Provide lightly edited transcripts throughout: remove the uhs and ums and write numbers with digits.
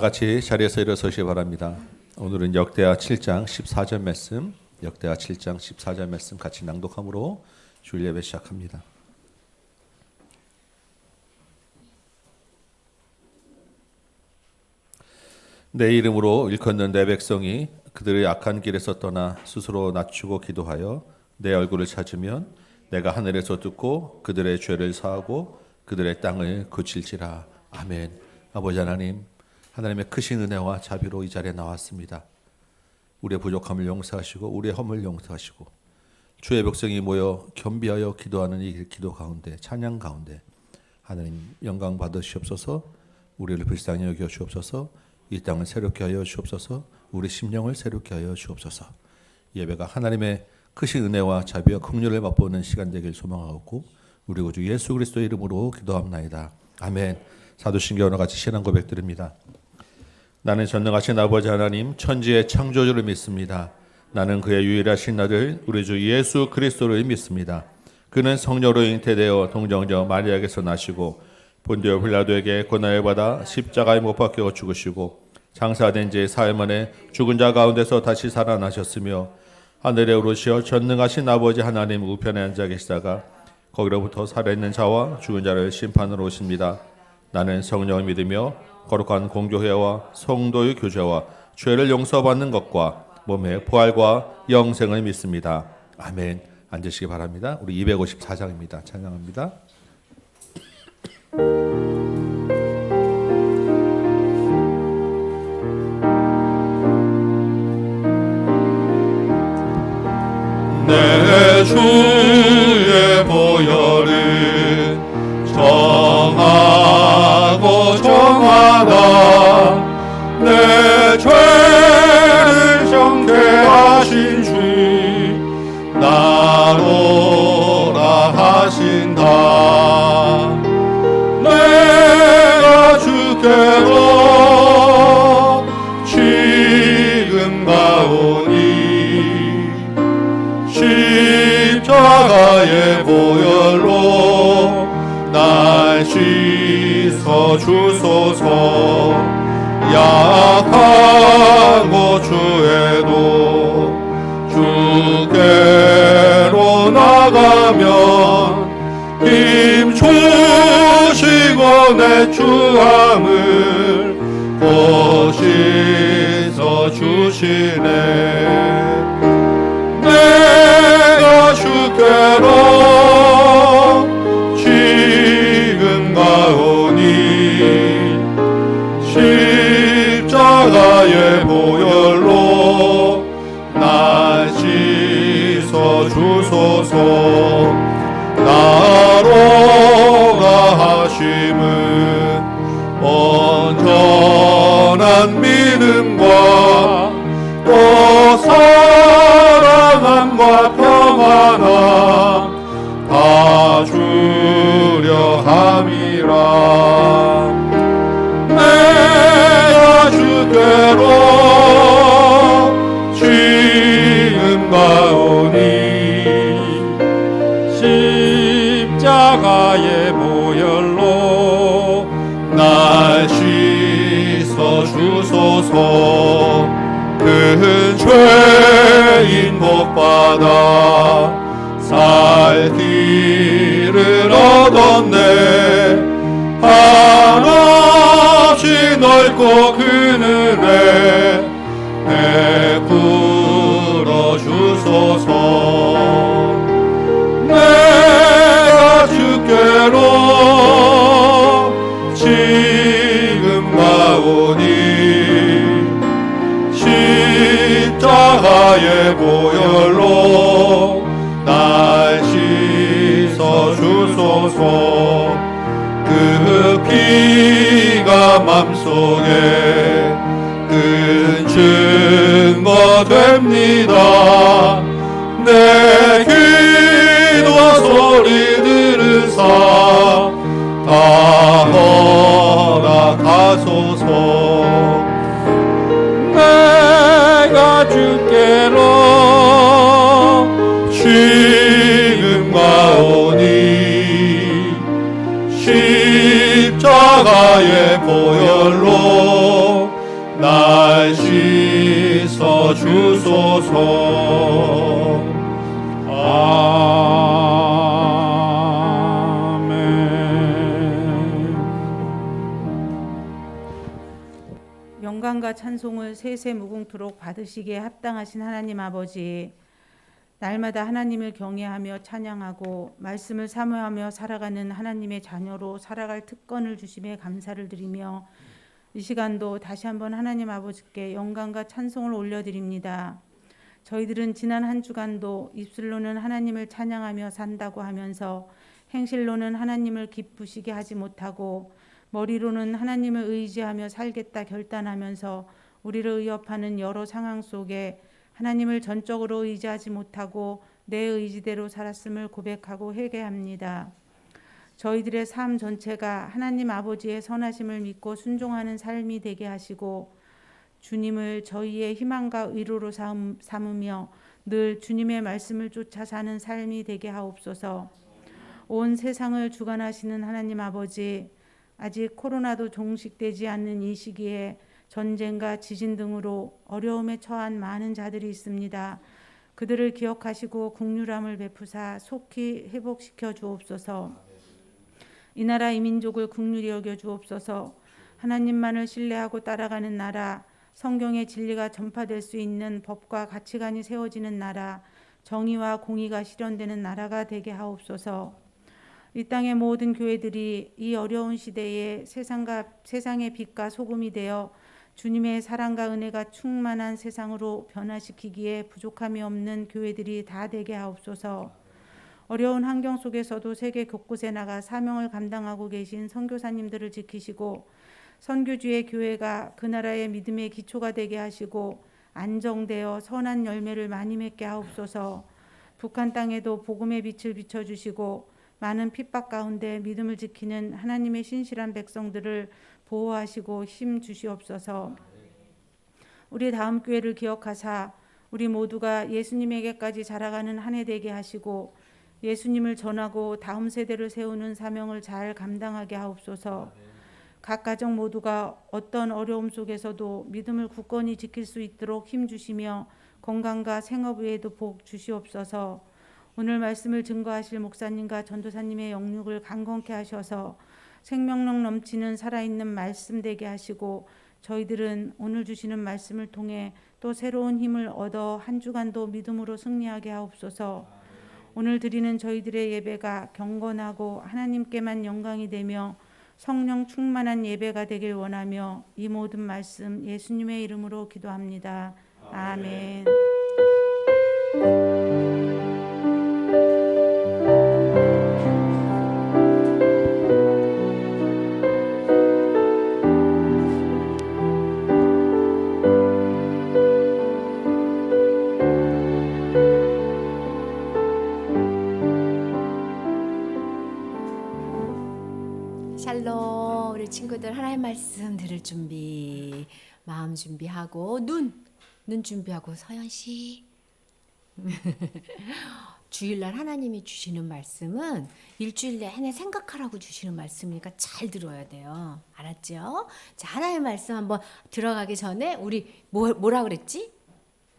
같이 자리에서 일어서시기 바랍니다. 오늘은 역대하 7장 14절 말씀, 역대하 7장 14절 말씀 같이 낭독함으로 주일 예배 시작합니다. 내 이름으로 일컫는 내 백성이 그들의 악한 길에서 떠나 스스로 낮추고 기도하여 내 얼굴을 찾으면 내가 하늘에서 듣고 그들의 죄를 사하고 그들의 땅을 고칠지라. 아멘. 아버지 하나님, 하나님의 크신 은혜와 자비로 이 자리에 나왔습니다. 우리의 부족함을 용서하시고 우리의 허물 용서하시고 주의 백성이 모여 겸비하여 기도하는 이 기도 가운데, 찬양 가운데 하나님 영광 받으시옵소서. 우리를 불쌍히 여겨 주옵소서. 이 땅을 새롭게 하여 주옵소서. 우리 심령을 새롭게 하여 주옵소서. 예배가 하나님의 크신 은혜와 자비와 긍휼을 맛보는 시간 되길 소망하고 우리 구주 예수 그리스도의 이름으로 기도합나이다. 아멘. 사도신경과 같이 신앙 고백드립니다. 나는 전능하신 아버지 하나님 천지의 창조주를 믿습니다. 나는 그의 유일하신 아들 우리 주 예수 그리스도를 믿습니다. 그는 성령으로 잉태되어 동정녀 마리아에게서 나시고 본디오 빌라도에게 고난을 받아 십자가에 못 박혀 죽으시고 장사된 지 사흘 만에 죽은 자 가운데서 다시 살아나셨으며 하늘에 오르시어 전능하신 아버지 하나님 우편에 앉아 계시다가 거기로부터 살아있는 자와 죽은 자를 심판으로 오십니다. 나는 성령을 믿으며 거룩한 공교회와 성도의 교제와 죄를 용서받는 것과 몸의 부활과 영생을 믿습니다. 아멘. 앉으시기 바랍니다. 우리 254장입니다. 찬양합니다. 내 주의 보혈은 정하고 정하다. 내 죄를 정죄하신 주 나로라 하신다. 내가 주께로 지금 가오니 십자가의 보혈로 날 씻어 주소서. 약하고 주에도 주께로 나가면 힘 주시고 내 추함을 고시서 주시네. 내가 주께로 지금 가오니 십자가의 보혈로 날 씻어 주소서. 나로가 하심은 온전한 믿음과 또 사랑함과 평안함 다 주려 함이라. 내가 주께로 지금 가오니 십자가의 보혈로 날 씻어 주소서. 큰 죄인 복받아 살 길을 얻었네. 한없이 넓고 큰 은혜 베풀어 주소서. 내가 주께로 지금 가오니 십자가의 보혈로 날 씻어 주소서. 그 피가 맘속에 큰 증거 됩니다. 내 기도와 소리 들으사 다 허락하소서. 내가 주께로 지금 가오니 십자가의 보혈로 주소서. 아멘. 영광과 찬송을 세세 무궁토록 받으시기에 합당하신 하나님 아버지, 날마다 하나님을 경외하며 찬양하고 말씀을 사모하며 살아가는 하나님의 자녀로 살아갈 특권을 주심에 감사를 드리며 이 시간도 다시 한번 하나님 아버지께 영광과 찬송을 올려드립니다. 저희들은 지난 한 주간도 입술로는 하나님을 찬양하며 산다고 하면서 행실로는 하나님을 기쁘시게 하지 못하고 머리로는 하나님을 의지하며 살겠다 결단하면서 우리를 위협하는 여러 상황 속에 하나님을 전적으로 의지하지 못하고 내 의지대로 살았음을 고백하고 회개합니다. 저희들의 삶 전체가 하나님 아버지의 선하심을 믿고 순종하는 삶이 되게 하시고 주님을 저희의 희망과 위로로 삼으며 늘 주님의 말씀을 쫓아 사는 삶이 되게 하옵소서. 온 세상을 주관하시는 하나님 아버지, 아직 코로나도 종식되지 않는 이 시기에 전쟁과 지진 등으로 어려움에 처한 많은 자들이 있습니다. 그들을 기억하시고 긍휼함을 베푸사 속히 회복시켜 주옵소서. 이 나라 이 민족을 긍휼히 여겨 주옵소서. 하나님만을 신뢰하고 따라가는 나라, 성경의 진리가 전파될 수 있는 법과 가치관이 세워지는 나라, 정의와 공의가 실현되는 나라가 되게 하옵소서. 이 땅의 모든 교회들이 이 어려운 시대에 세상의 빛과 소금이 되어 주님의 사랑과 은혜가 충만한 세상으로 변화시키기에 부족함이 없는 교회들이 다 되게 하옵소서. 어려운 환경 속에서도 세계 곳곳에 나가 사명을 감당하고 계신 선교사님들을 지키시고 선교주의 교회가 그 나라의 믿음의 기초가 되게 하시고 안정되어 선한 열매를 많이 맺게 하옵소서. 북한 땅에도 복음의 빛을 비춰주시고 많은 핍박 가운데 믿음을 지키는 하나님의 신실한 백성들을 보호하시고 힘 주시옵소서. 우리 다음 교회를 기억하사 우리 모두가 예수님에게까지 자라가는 한 해 되게 하시고 예수님을 전하고 다음 세대를 세우는 사명을 잘 감당하게 하옵소서. 각 가정 모두가 어떤 어려움 속에서도 믿음을 굳건히 지킬 수 있도록 힘 주시며 건강과 생업 외에도 복 주시옵소서. 오늘 말씀을 증거하실 목사님과 전도사님의 영육을 강건케 하셔서 생명력 넘치는 살아있는 말씀 되게 하시고 저희들은 오늘 주시는 말씀을 통해 또 새로운 힘을 얻어 한 주간도 믿음으로 승리하게 하옵소서. 오늘 드리는 저희들의 예배가 경건하고 하나님께만 영광이 되며 성령 충만한 예배가 되길 원하며 이 모든 말씀 예수님의 이름으로 기도합니다. 아멘. 샬롬. 우리 친구들 하나님 말씀 들을 준비, 마음 준비하고 눈 준비하고. 서연씨 주일날 하나님이 주시는 말씀은 일주일 내내 생각하라고 주시는 말씀이니까 잘 들어야 돼요. 알았죠? 자, 하나님의 말씀 한번 들어가기 전에 우리 뭐라 그랬지?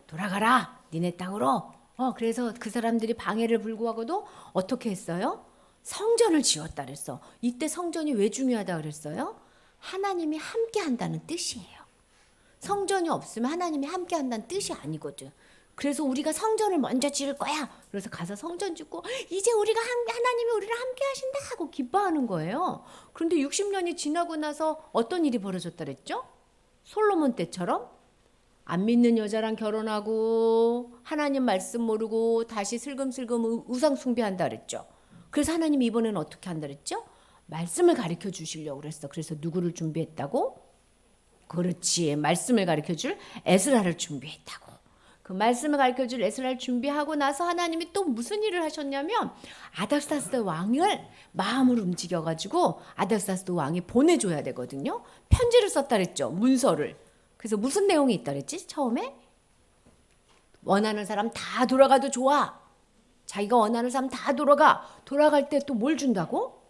돌아가라 니네 땅으로. 그래서 그 사람들이 방해를 불구하고도 어떻게 했어요? 성전을 지었다 그랬어. 이때 성전이 왜 중요하다 그랬어요? 하나님이 함께 한다는 뜻이에요. 성전이 없으면 하나님이 함께 한다는 뜻이 아니거든. 그래서 우리가 성전을 먼저 지을 거야. 그래서 가서 성전 짓고 이제 우리가 하나님이 우리를 함께 하신다 하고 기뻐하는 거예요. 그런데 60년이 지나고 나서 어떤 일이 벌어졌다 그랬죠? 솔로몬 때처럼 안 믿는 여자랑 결혼하고 하나님 말씀 모르고 다시 슬금슬금 우상 숭배한다 그랬죠. 그래서 하나님이 이번에는 어떻게 한다 그랬죠? 말씀을 가르쳐 주시려고 그랬어. 그래서 누구를 준비했다고? 그렇지, 말씀을 가르쳐 줄 에스라를 준비했다고. 그 말씀을 가르쳐 줄 에스라를 준비하고 나서 하나님이 또 무슨 일을 하셨냐면 아닥사스 왕을 마음으로 움직여가지고 아닥사스 왕이 보내줘야 되거든요. 편지를 썼다 그랬죠. 문서를. 그래서 무슨 내용이 있다 그랬지? 처음에 원하는 사람 다 돌아가도 좋아. 자기가 원하는 사람 다 돌아갈 때 또 뭘 준다고?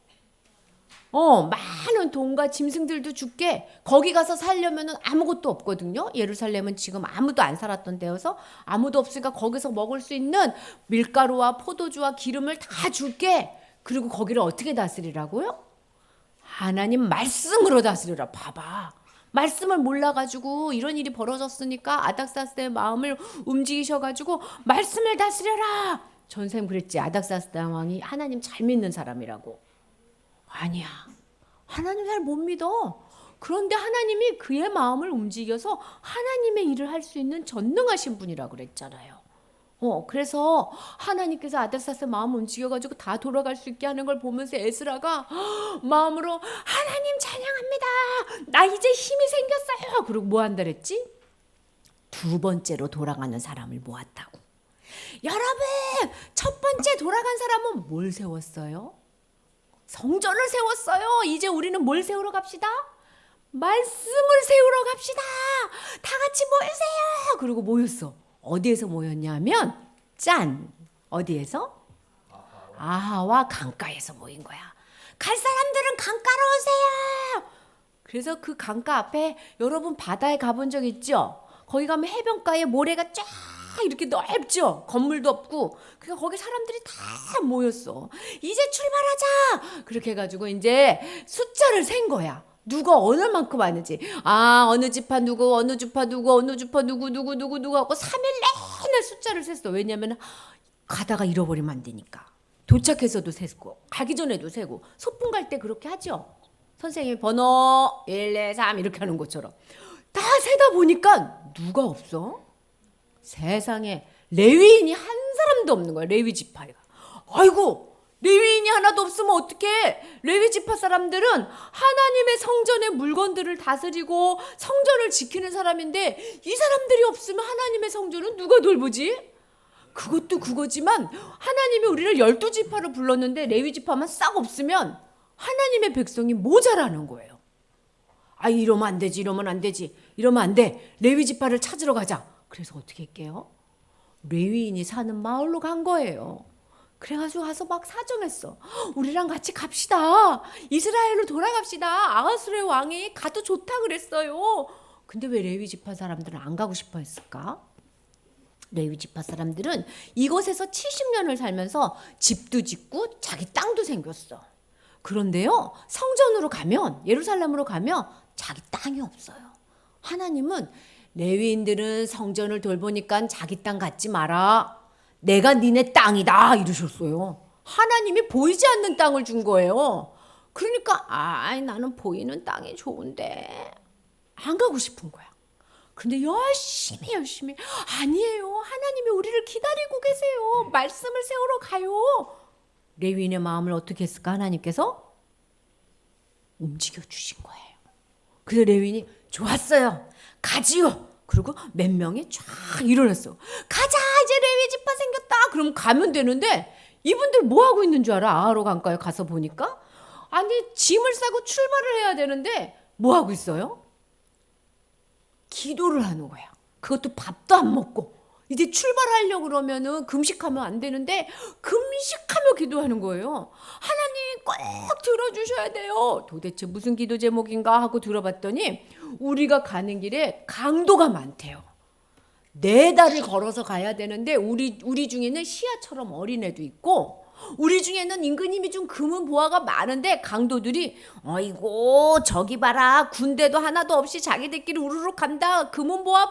많은 돈과 짐승들도 줄게. 거기 가서 살려면은 아무것도 없거든요. 예루살렘은 지금 아무도 안 살았던 데여서 아무도 없으니까 거기서 먹을 수 있는 밀가루와 포도주와 기름을 다 줄게. 그리고 거기를 어떻게 다스리라고요? 하나님 말씀으로 다스리라. 봐봐. 말씀을 몰라가지고 이런 일이 벌어졌으니까 아닥사스다의 마음을 움직이셔가지고 말씀을 다스려라. 전쌤 그랬지. 아닥사스다 왕이 하나님 잘 믿는 사람이라고. 아니야. 하나님 잘 못 믿어. 그런데 하나님이 그의 마음을 움직여서 하나님의 일을 할 수 있는 전능하신 분이라고 그랬잖아요. 그래서 하나님께서 아닥사스의 마음을 움직여가지고 다 돌아갈 수 있게 하는 걸 보면서 에스라가 마음으로 하나님 찬양합니다. 나 이제 힘이 생겼어요. 그리고 뭐 한다 그랬지? 두 번째로 돌아가는 사람을 모았다고. 여러분, 첫 번째 돌아간 사람은 뭘 세웠어요? 성전을 세웠어요. 이제 우리는 뭘 세우러 갑시다? 말씀을 세우러 갑시다. 다 같이 모이세요. 그리고 모였어. 어디에서 모였냐면 짠. 어디에서? 아하와 강가에서 모인 거야. 갈 사람들은 강가로 오세요. 그래서 그 강가 앞에 여러분 바다에 가본 적 있죠? 거기 가면 해변가에 모래가 쫙 이렇게 넓죠. 건물도 없고. 그러니까 거기 사람들이 다 모였어. 이제 출발하자. 그렇게 해가지고 이제 숫자를 센 거야. 누가 어느 만큼 왔는지. 어느 지파 누구, 어느 주파 누구, 어느 주파 누구 하고 3일 내내 숫자를 셌어. 왜냐면 가다가 잃어버리면 안 되니까. 도착해서도 세고 가기 전에도 세고. 소풍 갈 때 그렇게 하죠. 선생님이 번호 1, 2, 3 이렇게 하는 것처럼. 다 세다 보니까 누가 없어? 세상에 레위인이 한 사람도 없는 거야. 레위 지파가. 아이고, 레위인이 하나도 없으면 어떡해? 레위 지파 사람들은 하나님의 성전의 물건들을 다스리고 성전을 지키는 사람인데 이 사람들이 없으면 하나님의 성전은 누가 돌보지? 그것도 그거지만 하나님이 우리를 12지파로 불렀는데 레위 지파만 싹 없으면 하나님의 백성이 모자라는 거예요. 이러면 안 되지, 이러면 안 되지, 이러면 안 돼. 레위 지파를 찾으러 가자. 그래서 어떻게 할게요? 레위인이 사는 마을로 간 거예요. 그래가지고 가서 막 사정했어. 우리랑 같이 갑시다. 이스라엘로 돌아갑시다. 아하수르의 왕이 가도 좋다 그랬어요. 근데 왜 레위 지파 사람들은 안 가고 싶어 했을까? 레위 지파 사람들은 이곳에서 70년을 살면서 집도 짓고 자기 땅도 생겼어. 그런데요, 성전으로 가면, 예루살렘으로 가면 자기 땅이 없어요. 하나님은 레위인들은 성전을 돌보니까 자기 땅 갖지 마라. 내가 니네 땅이다 이러셨어요. 하나님이 보이지 않는 땅을 준 거예요. 그러니까 나는 보이는 땅이 좋은데 안 가고 싶은 거야. 근데 열심히 아니에요. 하나님이 우리를 기다리고 계세요. 말씀을 세우러 가요. 레위인의 마음을 어떻게 했을까? 하나님께서 움직여 주신 거예요. 그래서 레위인이 좋았어요. 가지요. 그리고 몇 명이 쫙 일어났어. 가자, 이제 레위 지파 생겼다. 그럼 가면 되는데 이분들 뭐 하고 있는 줄 알아? 아하로 강가에 가서 보니까 짐을 싸고 출발을 해야 되는데 뭐 하고 있어요? 기도를 하는 거야. 그것도 밥도 안 먹고 이제 출발하려고 그러면은 금식하면 안 되는데 금식하며 기도하는 거예요. 하나님 꼭 들어주셔야 돼요. 도대체 무슨 기도 제목인가 하고 들어봤더니 우리가 가는 길에 강도가 많대요. 4달을 걸어서 가야 되는데 우리 중에는 시아처럼 어린애도 있고 우리 중에는 임금님이 준 금은 보화가 많은데 강도들이 어이고 저기 봐라 군대도 하나도 없이 자기들끼리 우르르 간다. 금은 보화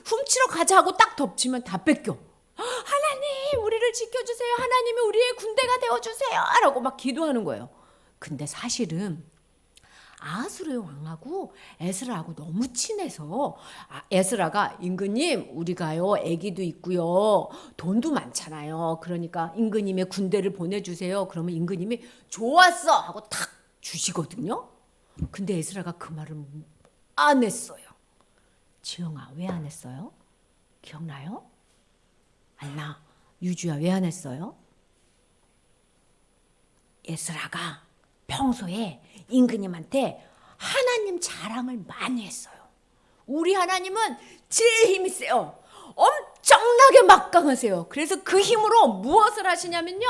훔치러 가자 하고 딱 덮치면 다 뺏겨. 하나님 우리를 지켜주세요. 하나님이 우리의 군대가 되어주세요 라고 막 기도하는 거예요. 근데 사실은 아하수르의 왕하고 에스라하고 너무 친해서 에스라가 임금님 우리가요 애기도 있고요 돈도 많잖아요. 그러니까 임금님의 군대를 보내주세요. 그러면 임금님이 좋았어 하고 탁 주시거든요. 근데 에스라가 그 말을 안 했어요. 지영아 왜 안 했어요? 기억나요? 안나 유주야 왜 안 했어요? 에스라가 평소에 임금님한테 하나님 자랑을 많이 했어요. 우리 하나님은 제일 힘이 세요. 엄청나게 막강하세요. 그래서 그 힘으로 무엇을 하시냐면요.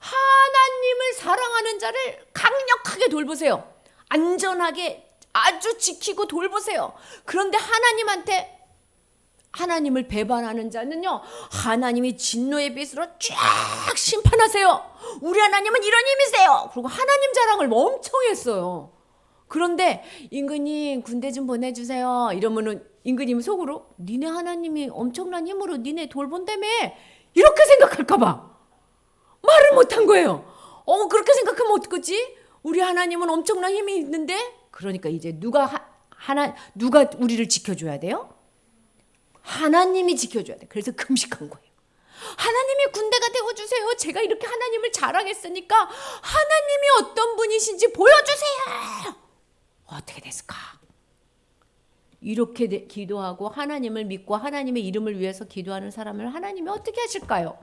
하나님을 사랑하는 자를 강력하게 돌보세요. 안전하게 아주 지키고 돌보세요. 그런데 하나님을 배반하는 자는요, 하나님이 진노의 빛으로 쫙 심판하세요. 우리 하나님은 이런 힘이세요. 그리고 하나님 자랑을 엄청 했어요. 그런데 임금님 군대 좀 보내주세요 이러면은 임금님 속으로 니네 하나님이 엄청난 힘으로 니네 돌본다며 이렇게 생각할까봐 말을 못한 거예요. 그렇게 생각하면 어떡하지? 우리 하나님은 엄청난 힘이 있는데. 그러니까 이제 누가 우리를 지켜줘야 돼요? 하나님이 지켜줘야 돼. 그래서 금식한 거예요. 하나님이 군대가 되어주세요. 제가 이렇게 하나님을 자랑했으니까 하나님이 어떤 분이신지 보여주세요. 어떻게 됐을까? 이렇게 기도하고 하나님을 믿고 하나님의 이름을 위해서 기도하는 사람을 하나님이 어떻게 하실까요?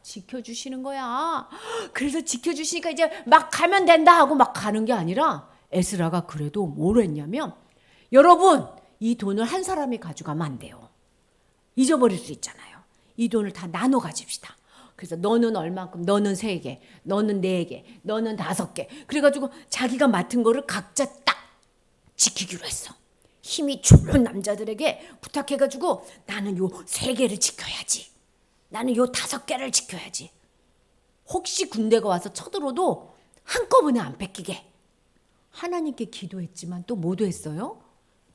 지켜주시는 거야. 그래서 지켜주시니까 이제 막 가면 된다 하고 막 가는 게 아니라 에스라가 그래도 뭘 했냐면, 여러분 이 돈을 한 사람이 가져가면 안 돼요. 잊어버릴 수 있잖아요. 이 돈을 다 나눠 가집시다. 그래서 너는 얼만큼, 너는 3개, 너는 4개, 너는 5개. 그래가지고 자기가 맡은 거를 각자 딱 지키기로 했어. 힘이 좋은 남자들에게 부탁해가지고 나는 요 3개를 지켜야지. 나는 요 5개를 지켜야지. 혹시 군대가 와서 쳐들어도 한꺼번에 안 뺏기게. 하나님께 기도했지만 또 뭐도 했어요?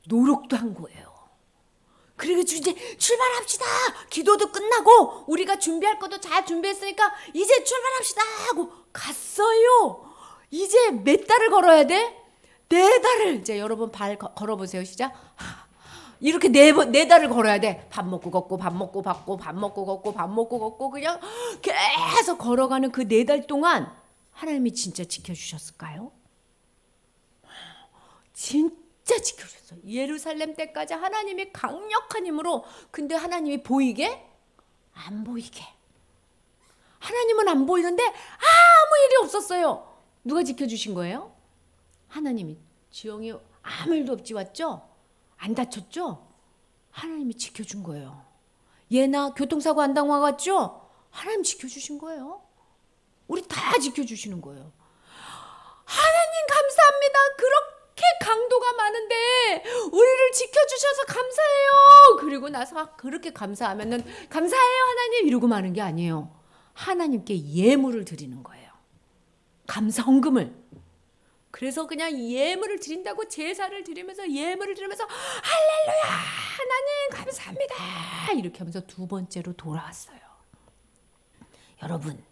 노력도 한 거예요. 그래가지고 이제 출발합시다. 기도도 끝나고 우리가 준비할 것도 잘 준비했으니까 이제 출발합시다 하고 갔어요. 이제 몇 달을 걸어야 돼? 4달을. 이제 여러분 발 걸어보세요. 시작. 이렇게 네 달을 걸어야 돼. 밥 먹고 걷고 밥 먹고 받고 밥 먹고 걷고 밥 먹고 걷고 그냥 계속 걸어가는 그 4달 동안 하나님이 진짜 지켜주셨을까요? 진짜 지켜주셨어요. 예루살렘 때까지 하나님이 강력한 힘으로. 근데 하나님이 보이게? 안 보이게. 하나님은 안 보이는데 아무 일이 없었어요. 누가 지켜주신 거예요? 하나님이. 지영이 아무 일도 없지 왔죠? 안 다쳤죠? 하나님이 지켜준 거예요. 예나 교통사고 안 당하고 왔죠? 하나님 지켜주신 거예요. 우리 다 지켜주시는 거예요. 하나님 감사합니다. 그렇게 강도가 많은데 우리를 지켜주셔서 감사해요. 그리고 나서 그렇게 감사하면은 감사해요 하나님 이러고 마는 게 아니에요. 하나님께 예물을 드리는 거예요. 감사 헌금을. 그래서 그냥 예물을 드린다고 제사를 드리면서 예물을 드리면서 할렐루야 하나님 감사합니다 이렇게 하면서 2번째로 돌아왔어요. 여러분,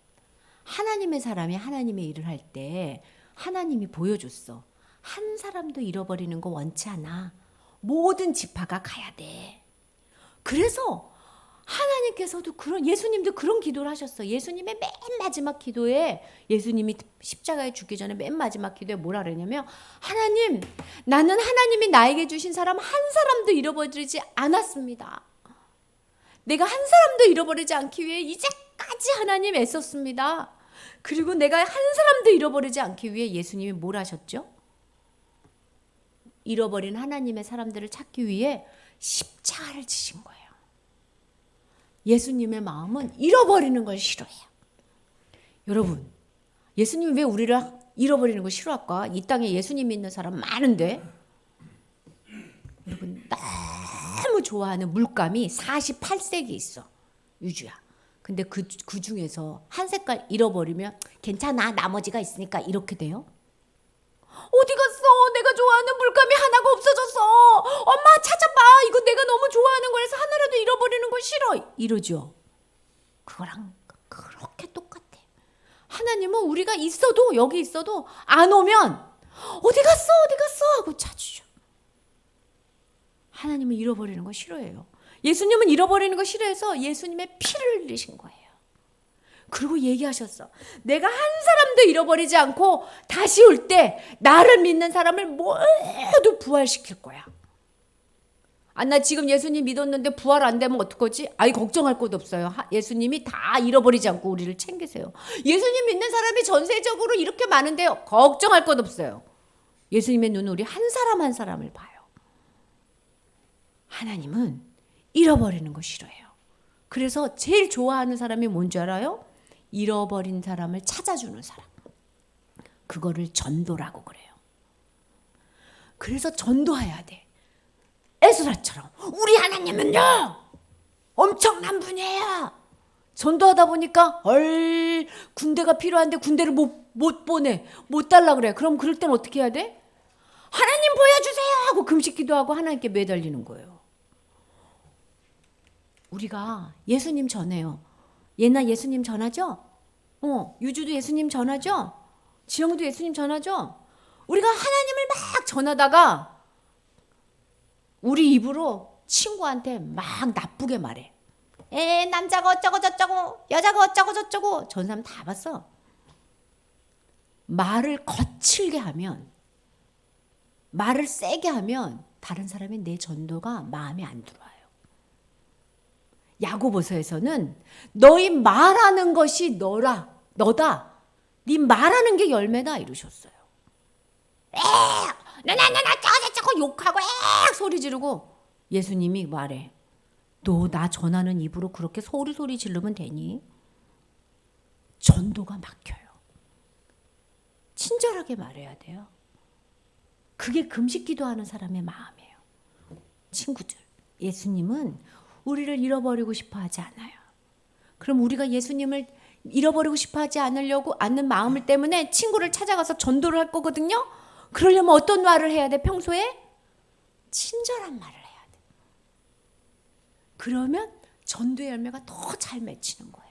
하나님의 사람이 하나님의 일을 할 때 하나님이 보여줬어. 한 사람도 잃어버리는 거 원치 않아. 모든 지파가 가야 돼. 그래서 하나님께서도 예수님도 그런 기도를 하셨어. 예수님의 맨 마지막 기도에, 예수님이 십자가에 죽기 전에 맨 마지막 기도에 뭐라 그랬냐면, 하나님, 나는 하나님이 나에게 주신 사람 한 사람도 잃어버리지 않았습니다. 내가 한 사람도 잃어버리지 않기 위해 이제까지 하나님 애썼습니다. 그리고 내가 한 사람도 잃어버리지 않기 위해 예수님이 뭘 하셨죠? 잃어버린 하나님의 사람들을 찾기 위해 십자가를 지신 거예요. 예수님의 마음은 잃어버리는 걸 싫어해요. 여러분, 예수님이 왜 우리를 잃어버리는 걸 싫어할까? 이 땅에 예수님 믿는 사람 많은데. 여러분, 너무 좋아하는 물감이 48색이 있어. 유주야. 근데 그 중에서 한 색깔 잃어버리면 괜찮아, 나머지가 있으니까 이렇게 돼요? 어디 갔어? 내가 좋아하는 물감이 하나가 없어졌어. 엄마 찾아봐. 이거 내가 너무 좋아하는 거라서 하나라도 잃어버리는 거 싫어. 이러죠. 그거랑 그렇게 똑같아. 하나님은 우리가 있어도, 여기 있어도 안 오면 어디 갔어? 하고 찾으죠. 하나님은 잃어버리는 거 싫어해요. 예수님은 잃어버리는 거 싫어해서 예수님의 피를 흘리신 거예요. 그리고 얘기하셨어. 내가 한 사람도 잃어버리지 않고 다시 올 때 나를 믿는 사람을 모두 부활시킬 거야. 나 지금 예수님 믿었는데 부활 안 되면 어떡하지? 걱정할 것도 없어요. 예수님이 다 잃어버리지 않고 우리를 챙기세요. 예수님 믿는 사람이 전세적으로 이렇게 많은데요. 걱정할 것 없어요. 예수님의 눈은 우리 한 사람 한 사람을 봐요. 하나님은 잃어버리는 거 싫어해요. 그래서 제일 좋아하는 사람이 뭔지 알아요? 잃어버린 사람을 찾아주는 사람. 그거를 전도라고 그래요. 그래서 전도해야 돼. 에스라처럼 우리 하나님은요 엄청난 분이에요. 전도하다 보니까 군대가 필요한데 군대를 못 보내, 못 달라 그래. 그럼 그럴 땐 어떻게 해야 돼? 하나님 보여주세요 하고 금식 기도하고 하나님께 매달리는 거예요. 우리가 예수님 전해요. 옛날 예수님 전하죠? 유주도 예수님 전하죠? 지영도 예수님 전하죠? 우리가 하나님을 막 전하다가 우리 입으로 친구한테 막 나쁘게 말해. 남자가 어쩌고 저쩌고 여자가 어쩌고 저쩌고. 전 사람 다 봤어. 말을 거칠게 하면, 말을 세게 하면 다른 사람이 내 전도가 마음에 안 들어와요. 야고보서에서는 너희 말하는 것이 너다. 네 말하는 게 열매다 이러셨어요. 나나 저거 욕하고 소리 지르고 예수님이 말해. 너 나 전하는 입으로 그렇게 소리 지르면 되니? 전도가 막혀요. 친절하게 말해야 돼요. 그게 금식 기도하는 사람의 마음이에요. 친구들, 예수님은 우리를 잃어버리고 싶어 하지 않아요. 그럼 우리가 예수님을 잃어버리고 싶어 하지 않는 마음을 때문에 친구를 찾아가서 전도를 할 거거든요. 그러려면 어떤 말을 해야 돼? 평소에 친절한 말을 해야 돼. 그러면 전도의 열매가 더 잘 맺히는 거예요.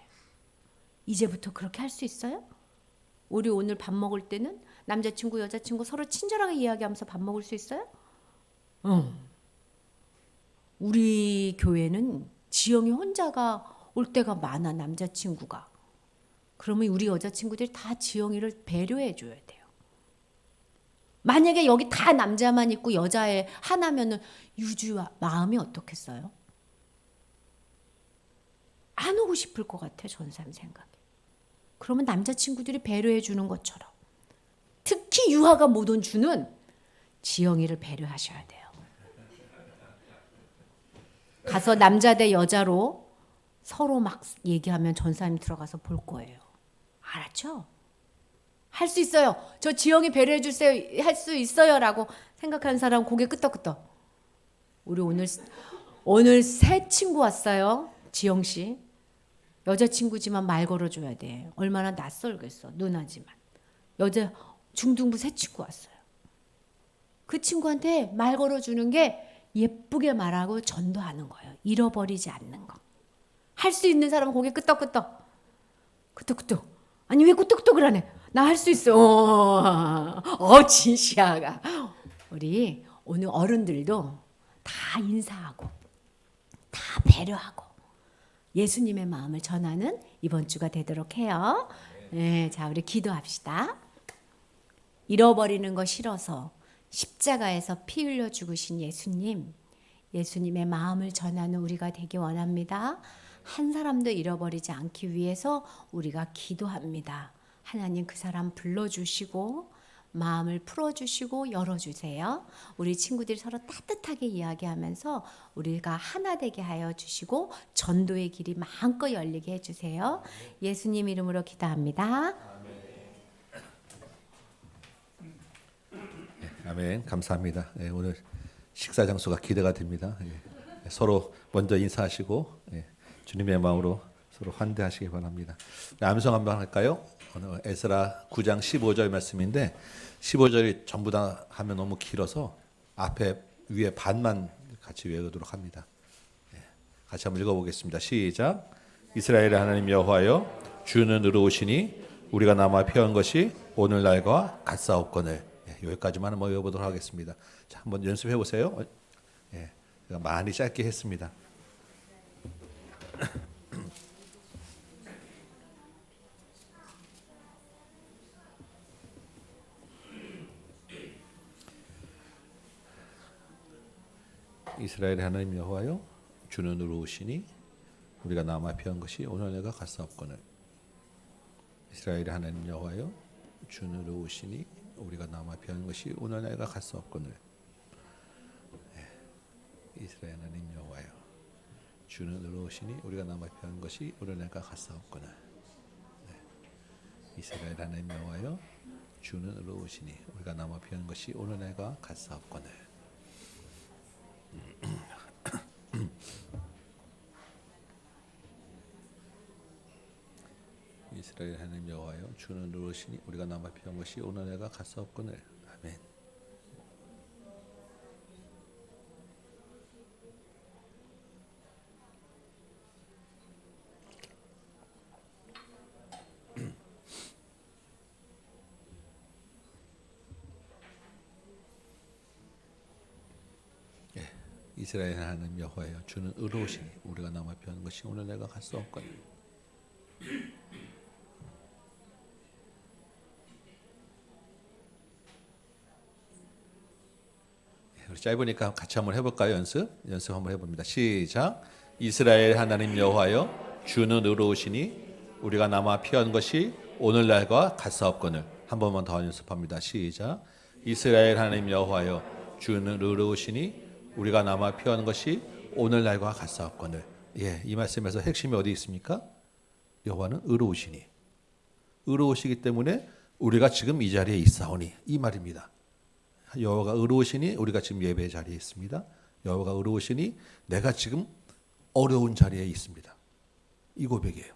이제부터 그렇게 할 수 있어요? 우리 오늘 밥 먹을 때는 남자친구 여자친구 서로 친절하게 이야기하면서 밥 먹을 수 있어요? 우리 교회는 지영이 혼자가 올 때가 많아. 남자친구가. 그러면 우리 여자친구들이 다 지영이를 배려해 줘야 돼요. 만약에 여기 다 남자만 있고 여자애 하나면은 유주와 마음이 어떻겠어요? 안 오고 싶을 것 같아, 전사님 생각에. 그러면 남자친구들이 배려해 주는 것처럼 특히 유아가 못 온 주는 지영이를 배려하셔야 돼요. 가서 남자 대 여자로 서로 막 얘기하면 전사님 들어가서 볼 거예요. 알았죠? 할 수 있어요. 저 지영이 배려해 주세요. 할 수 있어요. 라고 생각하는 사람 고개 끄덕끄덕. 우리 오늘 새 친구 왔어요. 지영 씨. 여자친구지만 말 걸어줘야 돼. 얼마나 낯설겠어. 누나지만. 여자 중등부 새 친구 왔어요. 그 친구한테 말 걸어주는 게 예쁘게 말하고 전도하는 거예요. 잃어버리지 않는 거. 할 수 있는 사람은 고개 끄덕끄덕. 끄덕끄덕. 아니 왜 끄덕끄덕을 하네. 나 할 수 있어. 진시아가. 우리 오늘 어른들도 다 인사하고 다 배려하고 예수님의 마음을 전하는 이번 주가 되도록 해요. 네, 자 우리 기도합시다. 잃어버리는 거 싫어서 십자가에서 피 흘려 죽으신 예수님, 예수님의 마음을 전하는 우리가 되기 원합니다. 한 사람도 잃어버리지 않기 위해서 우리가 기도합니다. 하나님 그 사람 불러주시고 마음을 풀어주시고 열어주세요. 우리 친구들이 서로 따뜻하게 이야기하면서 우리가 하나 되게 하여 주시고 전도의 길이 마음껏 열리게 해주세요. 예수님 이름으로 기도합니다. 아멘. 감사합니다. 오늘 식사 장소가 기대가 됩니다. 서로 먼저 인사하시고 주님의 마음으로 서로 환대하시기 바랍니다. 암송 한번 할까요? 오늘 에스라 9장 15절 말씀인데 15절이 전부 다 하면 너무 길어서 앞에 위에 반만 같이 외우도록 합니다. 같이 한번 읽어보겠습니다. 시작. 이스라엘의 하나님 여호와여 주는 의로우시니 우리가 남아 피한 것이 오늘날과 같사옵거늘. 여기까지만 한번 외워보도록 하겠습니다. 자, 한번 연습해 보세요. 제가 많이 짧게 했습니다. 이스라엘의 하나님 여호와여 주는 의로우시니 우리가 남아 피한 것이 오늘날과 같사옵거늘. 이스라엘의 하나님 여호와여 주는 의로우시니 우리가 남아 피한 것이 오늘날과 같사옵거늘. 이스라엘 하나님 여호와여 주는 의로우시니 우리가 남아 피한 것이 오늘날과 같사옵거늘. 이스라엘 하나님 여호와여 주는 의로우시니 우리가 남아 피하는 것이 오늘 내가 같사옵거늘. 이스라엘 하나님 여호와여 주는 의로우시니 우리가 남아 피한 것이 오늘 내가 같사옵거늘. 아멘. 이스라엘 하나님 여호와여 주는 의로우시니 우리가 남아 피하는 것이 오늘 내가 같사옵거늘. 우리 짧으니까 같이 한번 해볼까요? 연습 한번 해봅니다. 시작. 이스라엘 하나님 여호와여 주는 의로우시니 우리가 남아 피한 것이 오늘날과 같사옵거늘. 한 번만 더 연습합니다. 시작. 이스라엘 하나님 여호와여 주는 의로우시니 우리가 남아 피한 것이 오늘날과 같사옵거늘. 예, 이 말씀에서 핵심이 어디 있습니까? 여호와는 의로우시니, 의로우시기 때문에 우리가 지금 이 자리에 있사오니, 이 말입니다. 여호와가 의로우시니 우리가 지금 예배 자리에 있습니다. 여호와가 의로우시니 내가 지금 어려운 자리에 있습니다. 이 고백이에요.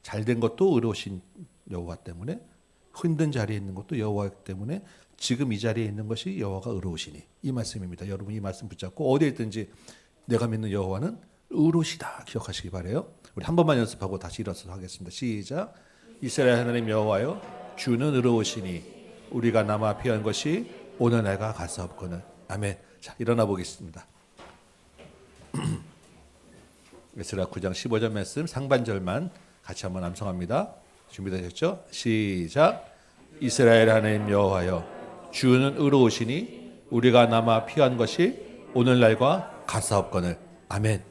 잘된 것도 의로우신 여호와 때문에, 힘든 자리에 있는 것도 여호와 때문에 지금 이 자리에 있는 것이 여호와가 의로우시니, 이 말씀입니다. 여러분 이 말씀 붙잡고 어디에 있든지 내가 믿는 여호와는 의로우시다 기억하시기 바라요. 우리 한 번만 연습하고 다시 일어서서 하겠습니다. 시작. 이스라엘 하나님 여호와여 주는 의로우시니 우리가 남아 피한 것이 오늘 내가 같사옵거늘. 아멘. 자, 일어나 보겠습니다. 에스라 9장 15절 말씀 상반절만 같이 한번 암송합니다. 준비되셨죠? 시작. 이스라엘 하나님 여호와여 주는 의로우시니 우리가 남아 피한 것이 오늘날과 같사옵거늘. 아멘.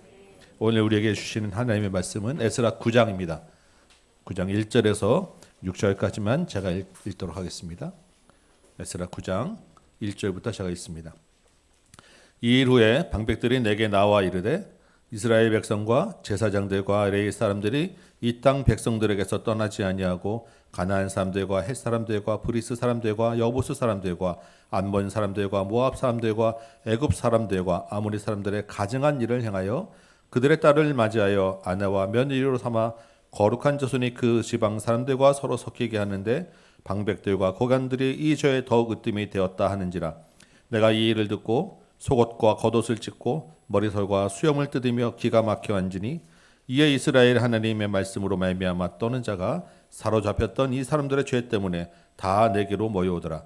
오늘 우리에게 주시는 하나님의 말씀은 에스라 9장입니다. 9장 1절에서 6절까지만 제가 읽도록 하겠습니다. 에스라 9장 1절부터 제가 읽습니다. 이 일 후에 방백들이 내게 나와 이르되 이스라엘 백성과 제사장들과 레위 사람들이 이 땅 백성들에게서 떠나지 아니하고 가나안 사람들과 헷 사람들과 브리스 사람들과 여부스 사람들과 암몬 사람들과 모압 사람들과 애굽 사람들과 아모리 사람들의 가증한 일을 행하여 그들의 딸을 맞이하여 아내와 며느리로 삼아 거룩한 자손이 그 지방 사람들과 서로 섞이게 하는데 방백들과 고관들이 이 죄에 더욱 으뜸이 되었다 하는지라. 내가 이 일을 듣고 속옷과 겉옷을 찢고 머리털과 수염을 뜯으며 기가 막혀 앉으니 이에 이스라엘 하나님의 말씀으로 말미암아 떠는 자가 사로잡혔던 이 사람들의 죄 때문에 다 내게로 모여오더라.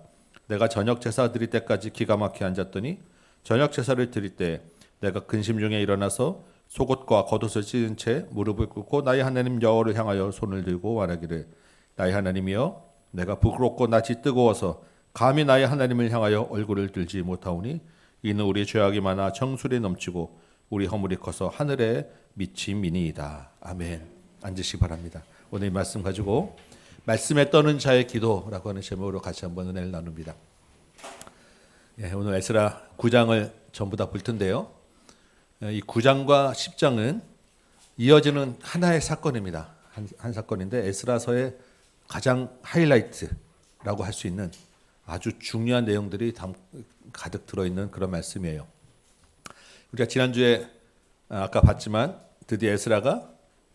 내가 저녁 제사 드릴 때까지 기가 막혀 앉았더니 저녁 제사를 드릴 때 내가 근심 중에 일어나서 속옷과 겉옷을 찢은 채 무릎을 꿇고 나의 하나님 여호와를 향하여 손을 들고 말하기를 나의 하나님이여 내가 부끄럽고 낯이 뜨거워서 감히 나의 하나님을 향하여 얼굴을 들지 못하오니 이는 우리 죄악이 많아 정술이 넘치고 우리 허물이 커서 하늘에 미침이니이다. 아멘. 앉으시기 바랍니다. 오늘 이 말씀 가지고 말씀에 떠는 자의 기도라고 하는 제목으로 같이 한번 은혜를 나눕니다. 예, 오늘 에스라 9장을 전부 다 볼 텐데요. 이 9장과 10장은 이어지는 하나의 사건입니다. 한 사건인데 에스라서의 가장 하이라이트라고 할 수 있는 아주 중요한 내용들이 가득 들어있는 그런 말씀이에요. 우리가 지난주에 아까 봤지만 드디어 에스라가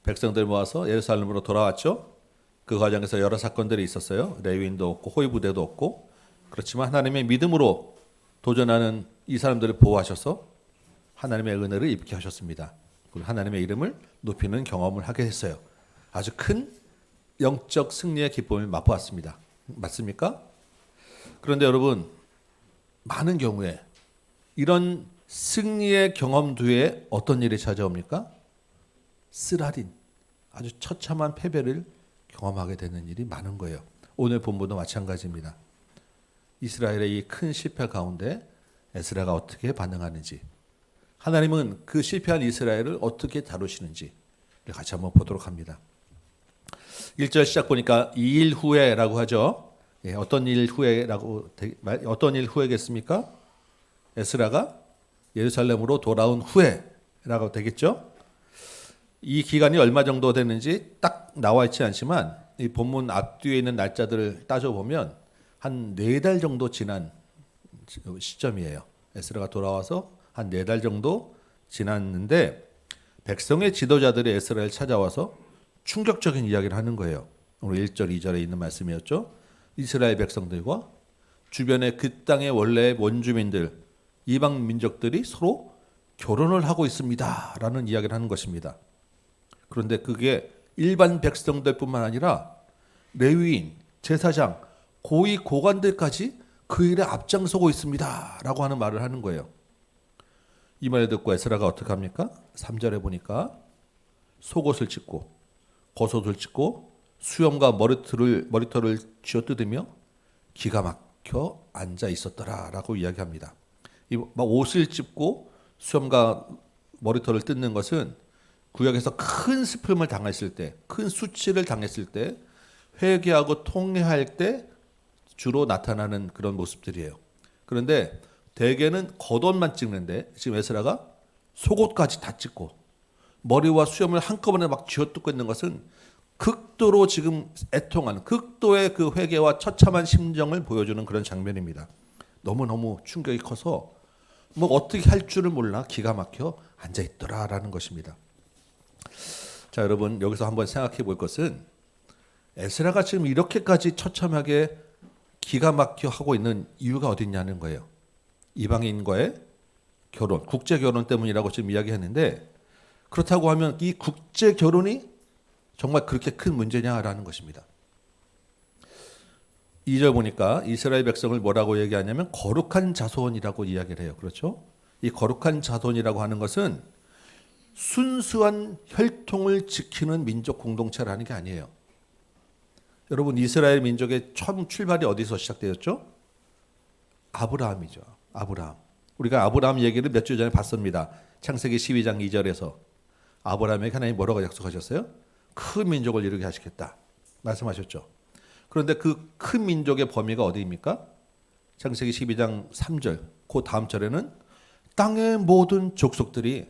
백성들 모아서 예루살렘으로 돌아왔죠. 그 과정에서 여러 사건들이 있었어요. 레위인도 없고 호위 부대도 없고, 그렇지만 하나님의 믿음으로 도전하는 이 사람들을 보호하셔서 하나님의 은혜를 입게 하셨습니다. 그리고 하나님의 이름을 높이는 경험을 하게 했어요. 아주 큰 영적 승리의 기쁨을 맛보았습니다. 맞습니까? 그런데 여러분, 많은 경우에 이런 승리의 경험 뒤에 어떤 일이 찾아옵니까? 쓰라린, 아주 처참한 패배를 경험하게 되는 일이 많은 거예요. 오늘 본문도 마찬가지입니다. 이스라엘의 이 큰 실패 가운데 에스라가 어떻게 반응하는지, 하나님은 그 실패한 이스라엘을 어떻게 다루시는지 같이 한번 보도록 합니다. 1절 시작 보니까 이 일 후에라고 하죠. 예, 어떤 일 후에겠습니까? 에스라가 예루살렘으로 돌아온 후에라고 되겠죠. 이 기간이 얼마 정도 되는지 딱 나와 있지 않지만 이 본문 앞뒤에 있는 날짜들을 따져보면 한 4달 정도 지난 시점이에요. 에스라가 돌아와서 한 4달 정도 지났는데 백성의 지도자들이 에스라를 찾아와서 충격적인 이야기를 하는 거예요. 오늘 1절, 2절에 있는 말씀이었죠. 이스라엘 백성들과 주변의 그 땅의 원래 원주민들, 이방 민족들이 서로 결혼을 하고 있습니다. 라는 이야기를 하는 것입니다. 그런데 그게 일반 백성들뿐만 아니라 레위인, 제사장, 고위 고관들까지 그 일에 앞장서고 있습니다. 라고 하는 말을 하는 거예요. 이 말을 듣고 에스라가 어떻게 합니까? 3절에 보니까 속옷을 찢고 겉옷을 찢고 수염과 머리털을 쥐어뜯으며 기가 막혀 앉아 있었더라라고 이야기합니다. 막 옷을 찢고 수염과 머리털을 뜯는 것은 구약에서 큰 슬픔을 당했을 때, 큰 수치를 당했을 때, 회개하고 통회할 때 주로 나타나는 그런 모습들이에요. 그런데 대개는 겉옷만 찍는데 지금 에스라가 속옷까지 다 찍고 머리와 수염을 한꺼번에 막 쥐어뜯고 있는 것은 극도로 지금 애통하는 극도의 그 회개와 처참한 심정을 보여주는 그런 장면입니다. 너무너무 충격이 커서 뭐 어떻게 할 줄을 몰라 기가 막혀 앉아있더라라는 것입니다. 자, 여러분 여기서 한번 생각해 볼 것은 에스라가 지금 이렇게까지 처참하게 기가 막혀 하고 있는 이유가 어디 있냐는 거예요. 이방인과의 결혼, 국제 결혼 때문이라고 지금 이야기했는데 그렇다고 하면 이 국제 결혼이 정말 그렇게 큰 문제냐라는 것입니다. 2절 보니까 이스라엘 백성을 뭐라고 얘기하냐면 거룩한 자손이라고 이야기를 해요. 그렇죠? 이 거룩한 자손이라고 하는 것은 순수한 혈통을 지키는 민족 공동체라는 게 아니에요. 여러분 이스라엘 민족의 처음 출발이 어디서 시작되었죠? 아브라함이죠. 아브라함. 우리가 아브라함 얘기를 몇 주 전에 봤습니다. 창세기 12장 2절에서 아브라함에게 하나님 뭐라고 약속하셨어요? 큰 민족을 이루게 하시겠다 말씀하셨죠. 그런데 그 큰 민족의 범위가 어디입니까? 창세기 12장 3절 그 다음 절에는 땅의 모든 족속들이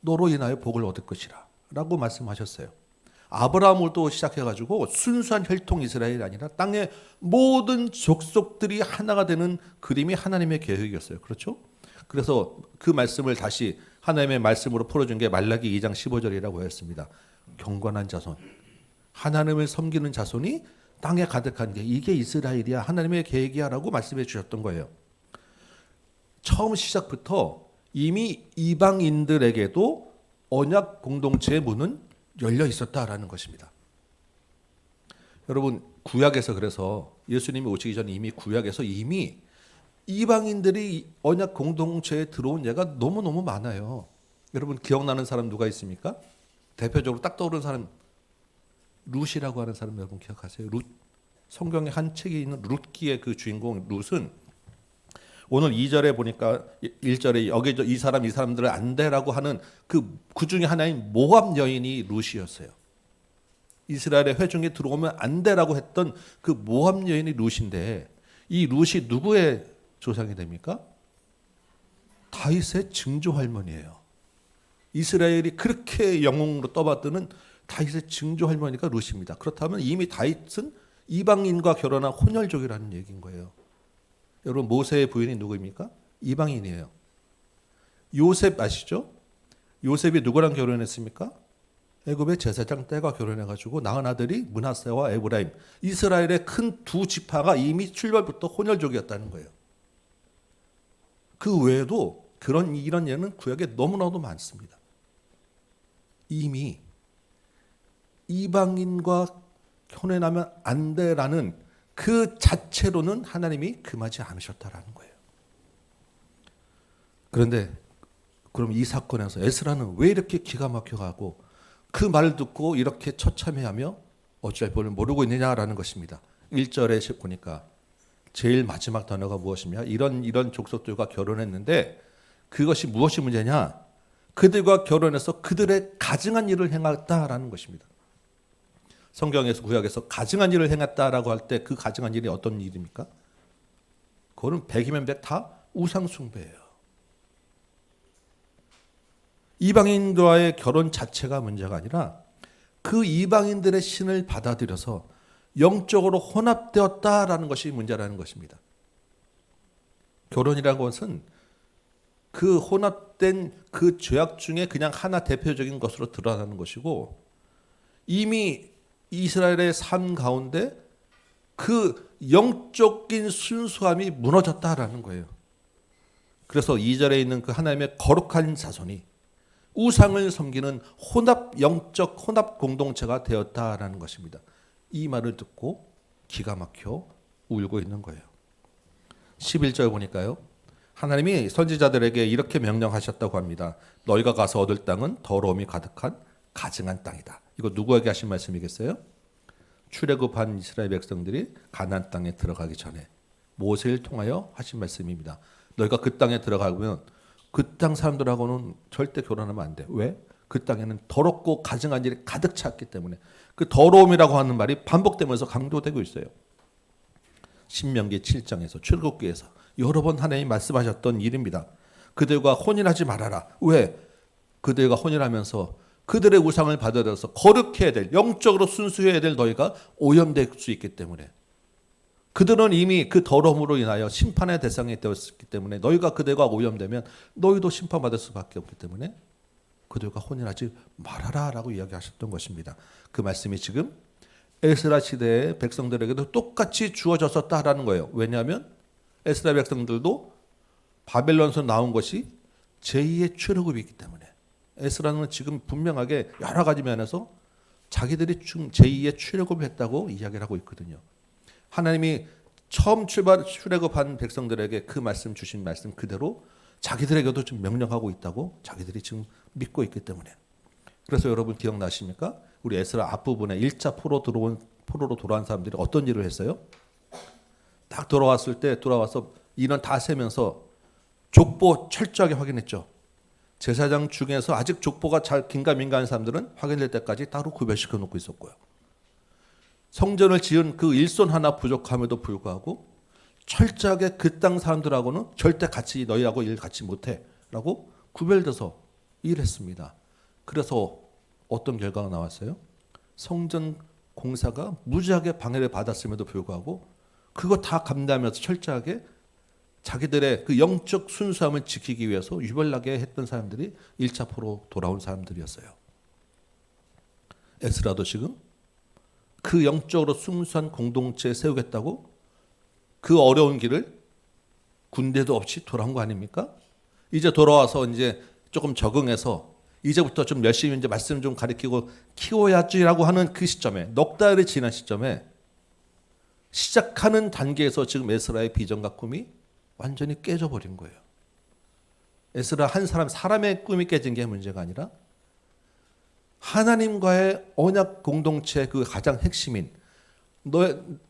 너로 인하여 복을 얻을 것이라 라고 말씀하셨어요. 아브라함을 또 시작해가지고 순수한 혈통 이스라엘이 아니라 땅의 모든 족속들이 하나가 되는 그림이 하나님의 계획이었어요. 그렇죠? 그래서 그 말씀을 다시 하나님의 말씀으로 풀어준 게 말라기 2장 15절이라고 했습니다. 경건한 자손, 하나님을 섬기는 자손이 땅에 가득한 게 이게 이스라엘이야, 하나님의 계획이야 라고 말씀해 주셨던 거예요. 처음 시작부터 이미 이방인들에게도 언약 공동체의 문은 열려 있었다라는 것입니다. 여러분 구약에서 그래서 예수님이 오시기 전에 이미 구약에서 이미 이방인들이 언약 공동체에 들어온 예가 너무너무 많아요. 여러분 기억나는 사람 누가 있습니까? 대표적으로 딱 떠오르는 사람 룻이라고 하는 사람 여러분 기억하세요? 룻. 성경의 한 책에 있는 룻기의 그 주인공 룻은 오늘 2절에 보니까 1절에 여기 이 사람들을 안 되라고 하는 그 중에 하나인 모압 여인이 룻이었어요. 이스라엘의 회중에 들어오면 안 되라고 했던 그 모압 여인이 룻인데 이 룻이 누구의 조상이 됩니까? 다윗의 증조 할머니예요. 이스라엘이 그렇게 영웅으로 떠받드는 다윗의 증조 할머니가 룻입니다. 그렇다면 이미 다윗은 이방인과 결혼한 혼혈족이라는 얘기인 거예요. 여러분 모세의 부인이 누구입니까? 이방인이에요. 요셉 아시죠? 요셉이 누구랑 결혼했습니까? 애굽의 제사장 떼가 결혼해가지고 낳은 아들이 므낫세와 에브라임, 이스라엘의 큰 두 지파가 이미 출발부터 혼혈족이었다는 거예요. 그 외에도 이런 예는 구약에 너무나도 많습니다. 이미 이방인과 혼인하면 안 돼라는 그 자체로는 하나님이 금하지 않으셨다라는 거예요. 그런데 그럼 이 사건에서 에스라는 왜 이렇게 기가 막혀가고 그 말을 듣고 이렇게 처참해하며 어찌할 바를 모르고 있느냐라는 것입니다. 1절에 보니까 제일 마지막 단어가 무엇이냐? 이런 족속들과 결혼했는데 그것이 무엇이 문제냐? 그들과 결혼해서 그들의 가증한 일을 행했다라는 것입니다. 성경에서 구약에서 가증한 일을 행했다라고 할 때 그 가증한 일이 어떤 일입니까? 그거는 100이면 100 다 우상 숭배예요. 이방인과의 결혼 자체가 문제가 아니라 그 이방인들의 신을 받아들여서 영적으로 혼합되었다라는 것이 문제라는 것입니다. 결혼이라는 것은 그 혼합된 그 죄악 중에 그냥 하나 대표적인 것으로 드러나는 것이고, 이미 이스라엘의 삶 가운데 그 영적인 순수함이 무너졌다라는 거예요. 그래서 2절에 있는 그 하나님의 거룩한 자손이 우상을 섬기는 영적 혼합 공동체가 되었다라는 것입니다. 이 말을 듣고 기가 막혀 울고 있는 거예요. 11절 보니까요, 하나님이 선지자들에게 이렇게 명령하셨다고 합니다. 너희가 가서 얻을 땅은 더러움이 가득한 가증한 땅이다. 이거 누구에게 하신 말씀이겠어요? 출애굽한 이스라엘 백성들이 가나안 땅에 들어가기 전에 모세를 통하여 하신 말씀입니다. 너희가 그 땅에 들어가면 그 땅 사람들하고는 절대 결혼하면 안 돼. 왜? 그 땅에는 더럽고 가증한 일이 가득 찼기 때문에. 그 더러움이라고 하는 말이 반복되면서 강조되고 있어요. 신명기 7장에서 출애굽기에서 여러 번 하나님이 말씀하셨던 일입니다. 그들과 혼인하지 말아라. 왜? 그들과 혼인하면서 그들의 우상을 받아들여서 거룩해야 될, 영적으로 순수해야 될 너희가 오염될 수 있기 때문에. 그들은 이미 그 더러움으로 인하여 심판의 대상이 되었기 때문에 너희가 그들과 오염되면 너희도 심판받을 수밖에 없기 때문에 그들과 혼인하지 말아라 라고 이야기하셨던 것입니다. 그 말씀이 지금 에스라 시대의 백성들에게도 똑같이 주어졌었다라는 거예요. 왜냐하면 에스라 백성들도 바벨론에서 나온 것이 제2의 출애굽이기 때문에 에스라는 지금 분명하게 여러 가지 면에서 자기들이 제2의 출애굽을 했다고 이야기를 하고 있거든요. 하나님이 처음 출애굽한 백성들에게 그 말씀 주신 말씀 그대로 자기들에게도 지금 명령하고 있다고 자기들이 지금 믿고 있기 때문에. 그래서 여러분 기억나십니까? 우리 에스라 앞부분에 1차 포로로 돌아온 사람들이 어떤 일을 했어요? 딱 돌아왔을 때 돌아와서 인원 다 세면서 족보 철저하게 확인했죠. 제사장 중에서 아직 족보가 잘 긴가민가한 사람들은 확인될 때까지 따로 구별시켜 놓고 있었고요. 성전을 지은 그 일손 하나 부족함에도 불구하고 철저하게 그 땅 사람들하고는 절대 같이 너희하고 일 같이 못해 라고 구별돼서 일했습니다. 그래서 어떤 결과가 나왔어요? 성전 공사가 무지하게 방해를 받았음에도 불구하고 그거 다 감내하면서 철저하게 자기들의 그 영적 순수함을 지키기 위해서 유별나게 했던 사람들이 1차 포로 돌아온 사람들이었어요. 에스라도 지금 그 영적으로 순수한 공동체에 세우겠다고 그 어려운 길을 군대도 없이 돌아온 거 아닙니까? 이제 돌아와서 이제 조금 적응해서 이제부터 좀 열심히 이제 말씀 좀 가르치고 키워야지라고 하는 그 시점에 넉 달이 지난 시점에 시작하는 단계에서 지금 에스라의 비전과 꿈이 완전히 깨져버린 거예요. 에스라 한 사람의 꿈이 깨진 게 문제가 아니라 하나님과의 언약 공동체 그 가장 핵심인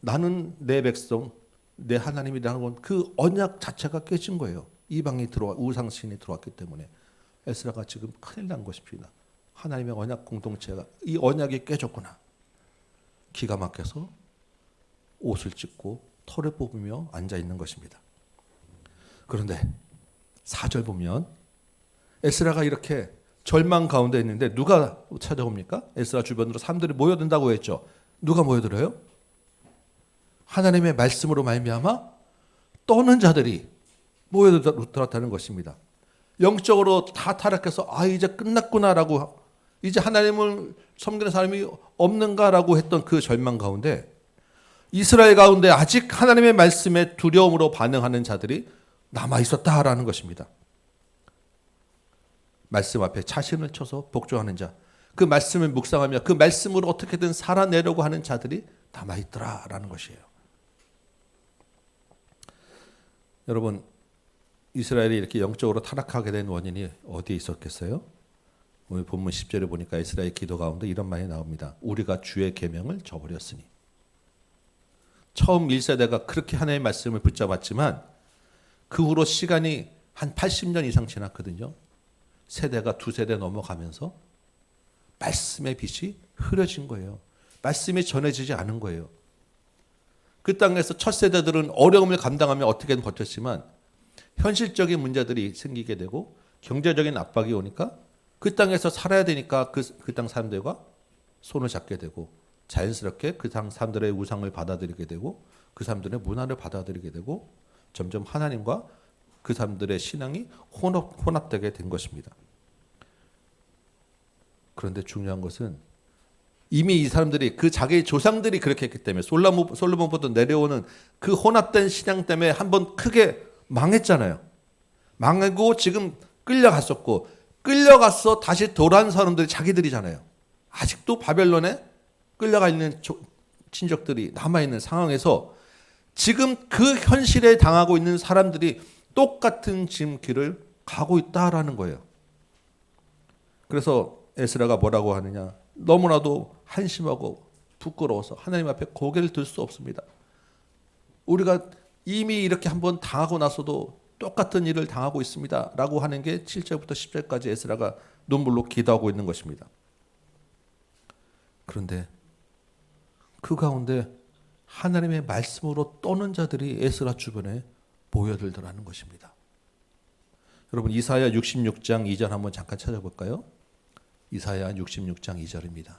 나는 내 백성, 내 하나님이라는 건 그 언약 자체가 깨진 거예요. 이방이 우상신이 들어왔기 때문에 에스라가 지금 큰일 난 것입니다. 하나님의 언약 공동체가 이 언약이 깨졌구나. 기가 막혀서 옷을 찢고 털을 뽑으며 앉아 있는 것입니다. 그런데 4절 보면 에스라가 이렇게 절망 가운데 있는데 누가 찾아옵니까? 에스라 주변으로 사람들이 모여든다고 했죠. 누가 모여들어요? 하나님의 말씀으로 말미암아 떠는 자들이 모여들었다는 것입니다. 영적으로 다 타락해서 이제 끝났구나라고 이제 하나님을 섬기는 사람이 없는가라고 했던 그 절망 가운데 이스라엘 가운데 아직 하나님의 말씀에 두려움으로 반응하는 자들이 남아 있었다라는 것입니다. 말씀 앞에 자신을 쳐서 복종하는 자, 그 말씀을 묵상하며 그 말씀으로 어떻게든 살아내려고 하는 자들이 남아 있더라라는 것이에요. 여러분, 이스라엘이 이렇게 영적으로 타락하게 된 원인이 어디에 있었겠어요? 오늘 본문 10절에 보니까 이스라엘 기도 가운데 이런 말이 나옵니다. 우리가 주의 계명을 저버렸으니. 처음 1세대가 그렇게 하나님의 말씀을 붙잡았지만 그 후로 시간이 한 80년 이상 지났거든요. 세대가 두 세대 넘어가면서 말씀의 빛이 흐려진 거예요. 말씀이 전해지지 않은 거예요. 그 땅에서 첫 세대들은 어려움을 감당하며 어떻게든 버텼지만 현실적인 문제들이 생기게 되고 경제적인 압박이 오니까 그 땅에서 살아야 되니까 그 땅 사람들과 손을 잡게 되고 자연스럽게 그 사람들의 우상을 받아들이게 되고 그 사람들의 문화를 받아들이게 되고 점점 하나님과 그 사람들의 신앙이 혼합되게 된 것입니다. 그런데 중요한 것은 이미 이 사람들이 그 자기의 조상들이 그렇게 했기 때문에 솔로몬부터 내려오는 그 혼합된 신앙 때문에 한번 크게 망했잖아요. 망하고 지금 끌려갔었고 끌려가서 다시 돌아온 사람들이 자기들이잖아요. 아직도 바벨론에 끌려가 있는 친족들이 남아있는 상황에서 지금 그 현실에 당하고 있는 사람들이 똑같은 지금 길을 가고 있다라는 거예요. 그래서 에스라가 뭐라고 하느냐, 너무나도 한심하고 부끄러워서 하나님 앞에 고개를 들 수 없습니다. 우리가 이미 이렇게 한번 당하고 나서도 똑같은 일을 당하고 있습니다 라고 하는 게 7절부터 10절까지 에스라가 눈물로 기도하고 있는 것입니다. 그런데 그 가운데 하나님의 말씀으로 떠는 자들이 에스라 주변에 모여들더라는 것입니다. 여러분 이사야 66장 2절 한번 잠깐 찾아볼까요? 이사야 66장 2절입니다.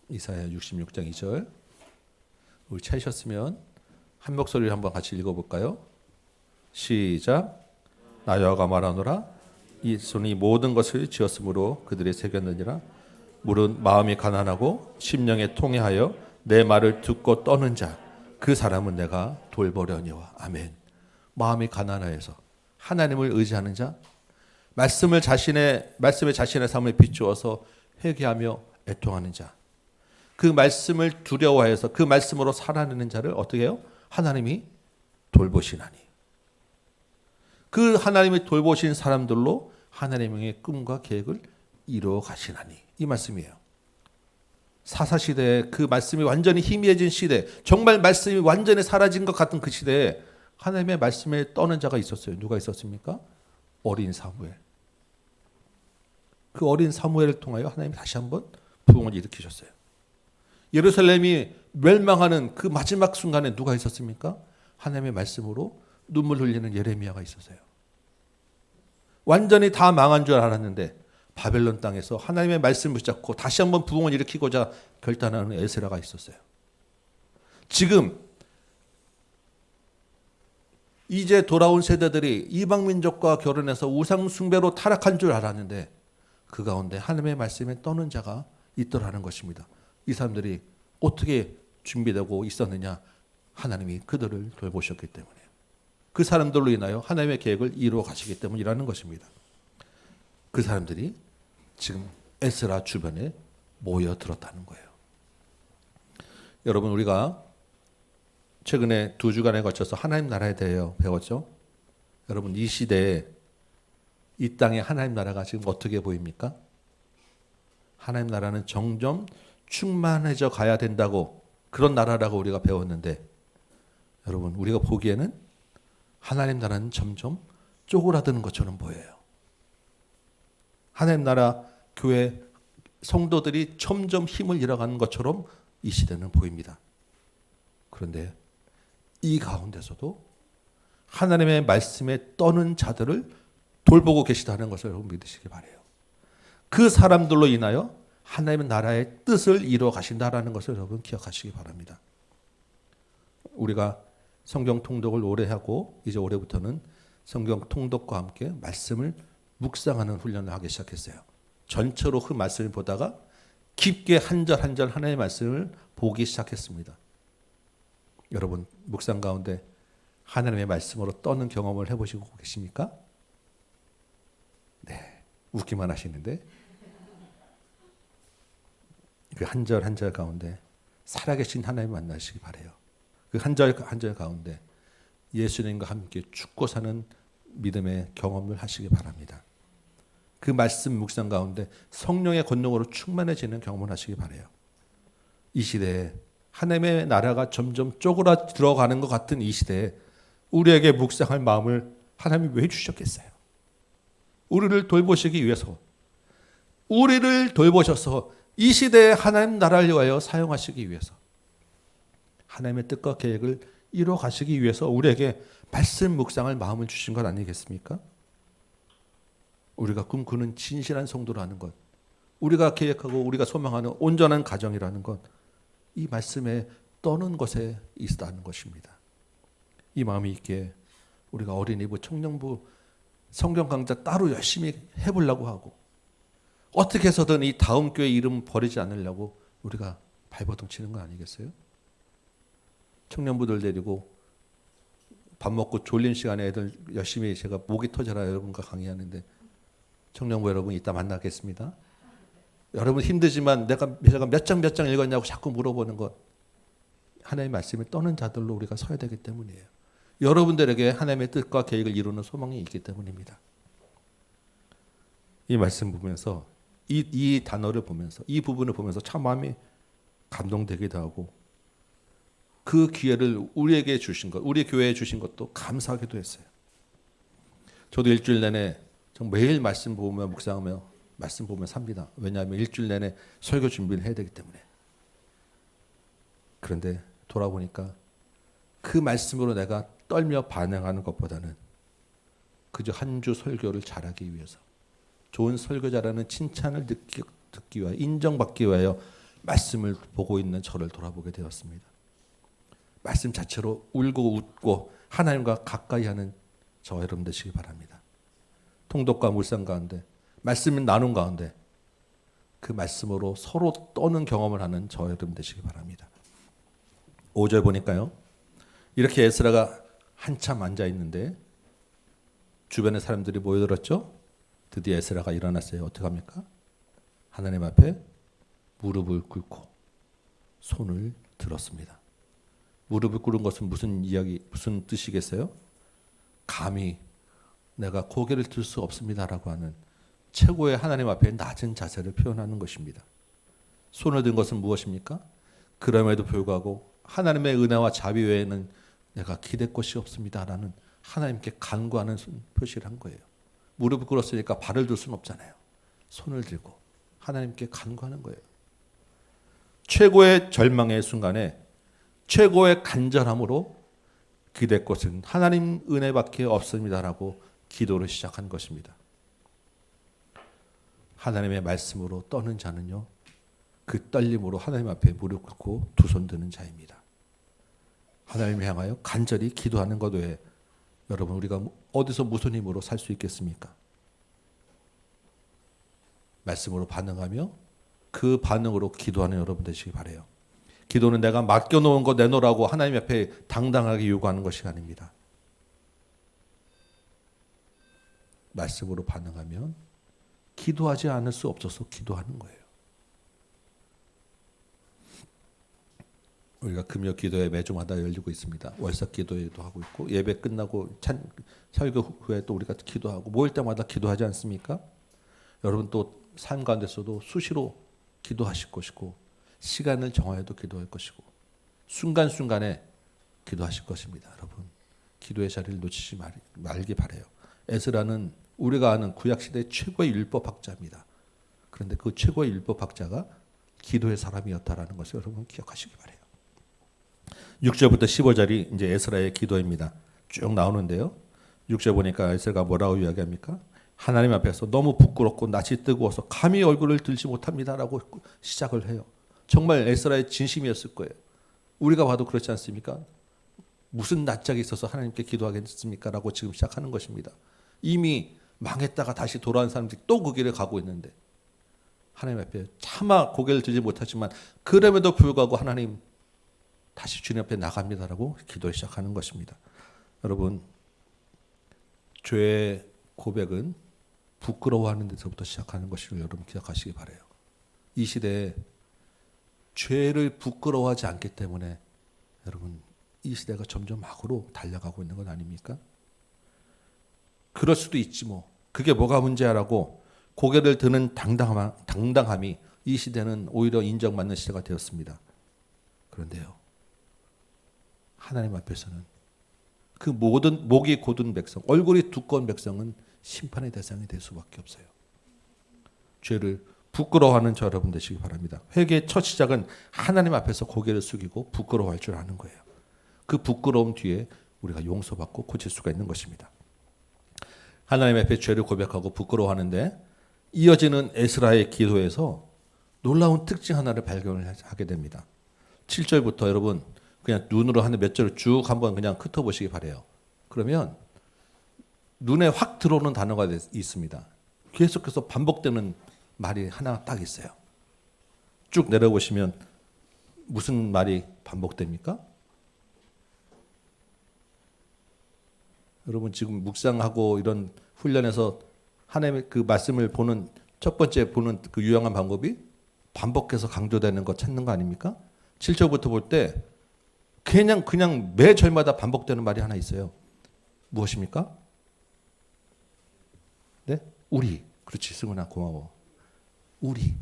이사야 66장 2절. 우리 찾으셨으면 한 목소리를 한번 같이 읽어볼까요? 시작. 나 여호와가 말하노라 이 손이 모든 것을 지었으므로 그들의 새겼느니라. 물은 마음이 가난하고 심령에 통회하여 내 말을 듣고 떠는 자 그 사람은 내가 돌보려니와. 아멘. 마음이 가난하여서 하나님을 의지하는 자, 말씀에 자신의 삶을 비추어서 회개하며 애통하는 자, 그 말씀을 두려워해서 그 말씀으로 살아내는 자를 어떻게 해요? 하나님이 돌보시나니. 그 하나님이 돌보신 사람들로 하나님의 꿈과 계획을 이루어 가시나니. 이 말씀이에요. 사사시대에 그 말씀이 완전히 희미해진 시대, 정말 말씀이 완전히 사라진 것 같은 그 시대에 하나님의 말씀에 떠는 자가 있었어요. 누가 있었습니까? 어린 사무엘. 그 어린 사무엘을 통하여 하나님이 다시 한번 부흥을 일으키셨어요. 예루살렘이 멸망하는 그 마지막 순간에 누가 있었습니까? 하나님의 말씀으로 눈물 흘리는 예레미야가 있었어요. 완전히 다 망한 줄 알았는데 바벨론 땅에서 하나님의 말씀을 붙잡고 다시 한번 부흥을 일으키고자 결단하는 에스라가 있었어요. 지금 이제 돌아온 세대들이 이방 민족과 결혼해서 우상 숭배로 타락한 줄 알았는데 그 가운데 하나님의 말씀에 떠는 자가 있더라는 것입니다. 이 사람들이 어떻게 준비되고 있었느냐? 하나님이 그들을 돌보셨기 때문에, 그 사람들로 인하여 하나님의 계획을 이루어 가시기 때문이라는 것입니다. 그 사람들이 지금 에스라 주변에 모여들었다는 거예요. 여러분 우리가 최근에 2주간에 걸쳐서 하나님 나라에 대해 배웠죠. 여러분 이 시대에 이 땅의 하나님 나라가 지금 어떻게 보입니까? 하나님 나라는 점점 충만해져 가야 된다고, 그런 나라라고 우리가 배웠는데 여러분 우리가 보기에는 하나님 나라는 점점 쪼그라드는 것처럼 보여요. 하나님 나라 교회 성도들이 점점 힘을 잃어가는 것처럼 이 시대는 보입니다. 그런데 이 가운데서도 하나님의 말씀에 떠는 자들을 돌보고 계시다는 것을 여러분 믿으시기 바라요. 그 사람들로 인하여 하나님의 나라의 뜻을 이루어 가신다라는 것을 여러분 기억하시기 바랍니다. 우리가 성경 통독을 오래 하고 이제 올해부터는 성경 통독과 함께 말씀을 묵상하는 훈련을 하기 시작했어요. 전체로 그 말씀을 보다가 깊게 한 절 한 절 하나님의 말씀을 보기 시작했습니다. 여러분 묵상 가운데 하나님의 말씀으로 떠는 경험을 해보시고 계십니까? 네, 웃기만 하시는데 그 한 절 한 절 가운데 살아계신 하나님 만나시기 바라요. 그 한 절 한 절 가운데 예수님과 함께 죽고 사는 믿음의 경험을 하시기 바랍니다. 그 말씀 묵상 가운데 성령의 권능으로 충만해지는 경험을 하시기 바라요. 이 시대에 하나님의 나라가 점점 쪼그라 들어가는 것 같은 이 시대에 우리에게 묵상할 마음을 하나님이 왜 주셨겠어요? 우리를 돌보시기 위해서, 우리를 돌보셔서 이 시대에 하나님 나라를 위하여 사용하시기 위해서, 하나님의 뜻과 계획을 이루어 가시기 위해서 우리에게 말씀 묵상을 마음을 주신 것 아니겠습니까? 우리가 꿈꾸는 진실한 성도라는 것, 우리가 계획하고 우리가 소망하는 온전한 가정이라는 것, 이 말씀에 떠는 것에 있다는 것입니다. 이 마음이 있기에 우리가 어린이부, 청년부, 성경 강좌 따로 열심히 해보려고 하고 어떻게 해서든 이 다음 교회 이름 버리지 않으려고 우리가 발버둥 치는 거 아니겠어요? 청년부들 데리고 밥 먹고 졸린 시간에 애들 열심히 제가 목이 터져라 여러분과 강의하는데 청년부 여러분 이따 만나겠습니다. 여러분 힘들지만 내가 몇 장 읽었냐고 자꾸 물어보는 것, 하나님의 말씀을 떠는 자들로 우리가 서야 되기 때문이에요. 여러분들에게 하나님의 뜻과 계획을 이루는 소망이 있기 때문입니다. 이 말씀 보면서 이 단어를 보면서 이 부분을 보면서 참 마음이 감동되기도 하고 그 기회를 우리에게 주신 것, 우리 교회에 주신 것도 감사하기도 했어요. 저도 일주일 내내 매일 말씀 보며 묵상하며 말씀 보며 삽니다. 왜냐하면 일주일 내내 설교 준비를 해야 되기 때문에. 그런데 돌아보니까 그 말씀으로 내가 떨며 반응하는 것보다는 그저 한 주 설교를 잘하기 위해서, 좋은 설교자라는 칭찬을 듣기 위하여, 인정받기 위하여 말씀을 보고 있는 저를 돌아보게 되었습니다. 말씀 자체로 울고 웃고 하나님과 가까이 하는 저 여러분 되시기 바랍니다. 통독과 묵상 가운데, 말씀을 나눈 가운데 그 말씀으로 서로 떠는 경험을 하는 저 여러분 되시기 바랍니다. 5절 보니까요, 이렇게 에스라가 한참 앉아 있는데 주변에 사람들이 모여들었죠. 드디어 에스라가 일어났어요. 어떻게 합니까? 하나님 앞에 무릎을 꿇고 손을 들었습니다. 무릎을 꿇은 것은 무슨 뜻이겠어요? 감히 내가 고개를 들 수 없습니다라고 하는 최고의 하나님 앞에 낮은 자세를 표현하는 것입니다. 손을 든 것은 무엇입니까? 그럼에도 불구하고 하나님의 은혜와 자비 외에는 내가 기댈 것이 없습니다라는 하나님께 간구하는 표시를 한 거예요. 무릎을 꿇었으니까 발을 들 수는 없잖아요. 손을 들고 하나님께 간구하는 거예요. 최고의 절망의 순간에 최고의 간절함으로 기댈 것은 하나님 은혜밖에 없습니다라고 기도를 시작한 것입니다. 하나님의 말씀으로 떠는 자는요, 그 떨림으로 하나님 앞에 무릎 꿇고 두 손 드는 자입니다. 하나님을 향하여 간절히 기도하는 것 외에 여러분 우리가 어디서 무슨 힘으로 살 수 있겠습니까? 말씀으로 반응하며 그 반응으로 기도하는 여러분 되시기 바라요. 기도는 내가 맡겨놓은 거 내놓으라고 하나님 앞에 당당하게 요구하는 것이 아닙니다. 말씀으로 반응하면 기도하지 않을 수 없어서 기도하는 거예요. 우리가 금요 기도회 매주마다 열리고 있습니다. 월석 기도회도 하고 있고 예배 끝나고 설교 후에 또 우리가 기도하고 모일 때마다 기도하지 않습니까? 여러분 또 삶 가운데서도 수시로 기도하실 것이고 시간을 정하여도 기도할 것이고 순간순간에 기도하실 것입니다. 여러분 기도의 자리를 놓치지 말기 바라요. 에스라는 우리가 아는 구약시대 최고의 율법학자입니다. 그런데 그 최고의 율법학자가 기도의 사람이었다라는 것을 여러분 기억하시기 바라요. 6절부터 15절이 이제 에스라의 기도입니다. 쭉 나오는데요. 6절 보니까 에스라가 뭐라고 이야기합니까? 하나님 앞에서 너무 부끄럽고 낯이 뜨거워서 감히 얼굴을 들지 못합니다라고 시작을 해요. 정말 에스라의 진심이었을 거예요. 우리가 봐도 그렇지 않습니까? 무슨 낯짝이 있어서 하나님께 기도하겠습니까? 라고 지금 시작하는 것입니다. 이미 망했다가 다시 돌아온 사람들이 또 그 길을 가고 있는데 하나님 앞에 차마 고개를 들지 못하지만 그럼에도 불구하고 하나님 다시 주님 앞에 나갑니다라고 기도를 시작하는 것입니다. 여러분 죄의 고백은 부끄러워하는 데서부터 시작하는 것을 여러분 기억하시기 바라요. 이 시대에 죄를 부끄러워하지 않기 때문에 여러분 이 시대가 점점 악으로 달려가고 있는 건 아닙니까? 그럴 수도 있지 뭐. 그게 뭐가 문제야라고 고개를 드는 당당함이 이 시대는 오히려 인정받는 시대가 되었습니다. 그런데요. 하나님 앞에서는 그 모든 목이 곧은 백성, 얼굴이 두꺼운 백성은 심판의 대상이 될 수밖에 없어요. 죄를 부끄러워하는 저 여러분 되시기 바랍니다. 회개의 첫 시작은 하나님 앞에서 고개를 숙이고 부끄러워할 줄 아는 거예요. 그 부끄러움 뒤에 우리가 용서받고 고칠 수가 있는 것입니다. 하나님 앞에 죄를 고백하고 부끄러워하는데 이어지는 에스라의 기도에서 놀라운 특징 하나를 발견을 하게 됩니다. 7절부터 여러분 그냥 눈으로 한 몇 절을 쭉 한번 그냥 훑어보시기 바래요. 그러면 눈에 확 들어오는 단어가 있습니다. 계속해서 반복되는 말이 하나 딱 있어요. 쭉 내려보시면 무슨 말이 반복됩니까? 여러분 지금 묵상하고 이런 훈련에서 하나님의 그 말씀을 보는 첫 번째 보는 그 유용한 방법이 반복해서 강조되는 것 찾는 거 아닙니까? 7절부터 볼 때 그냥 매 절마다 반복되는 말이 하나 있어요. 무엇입니까? 네? 우리. 그렇지, 승훈아 고마워. 우리.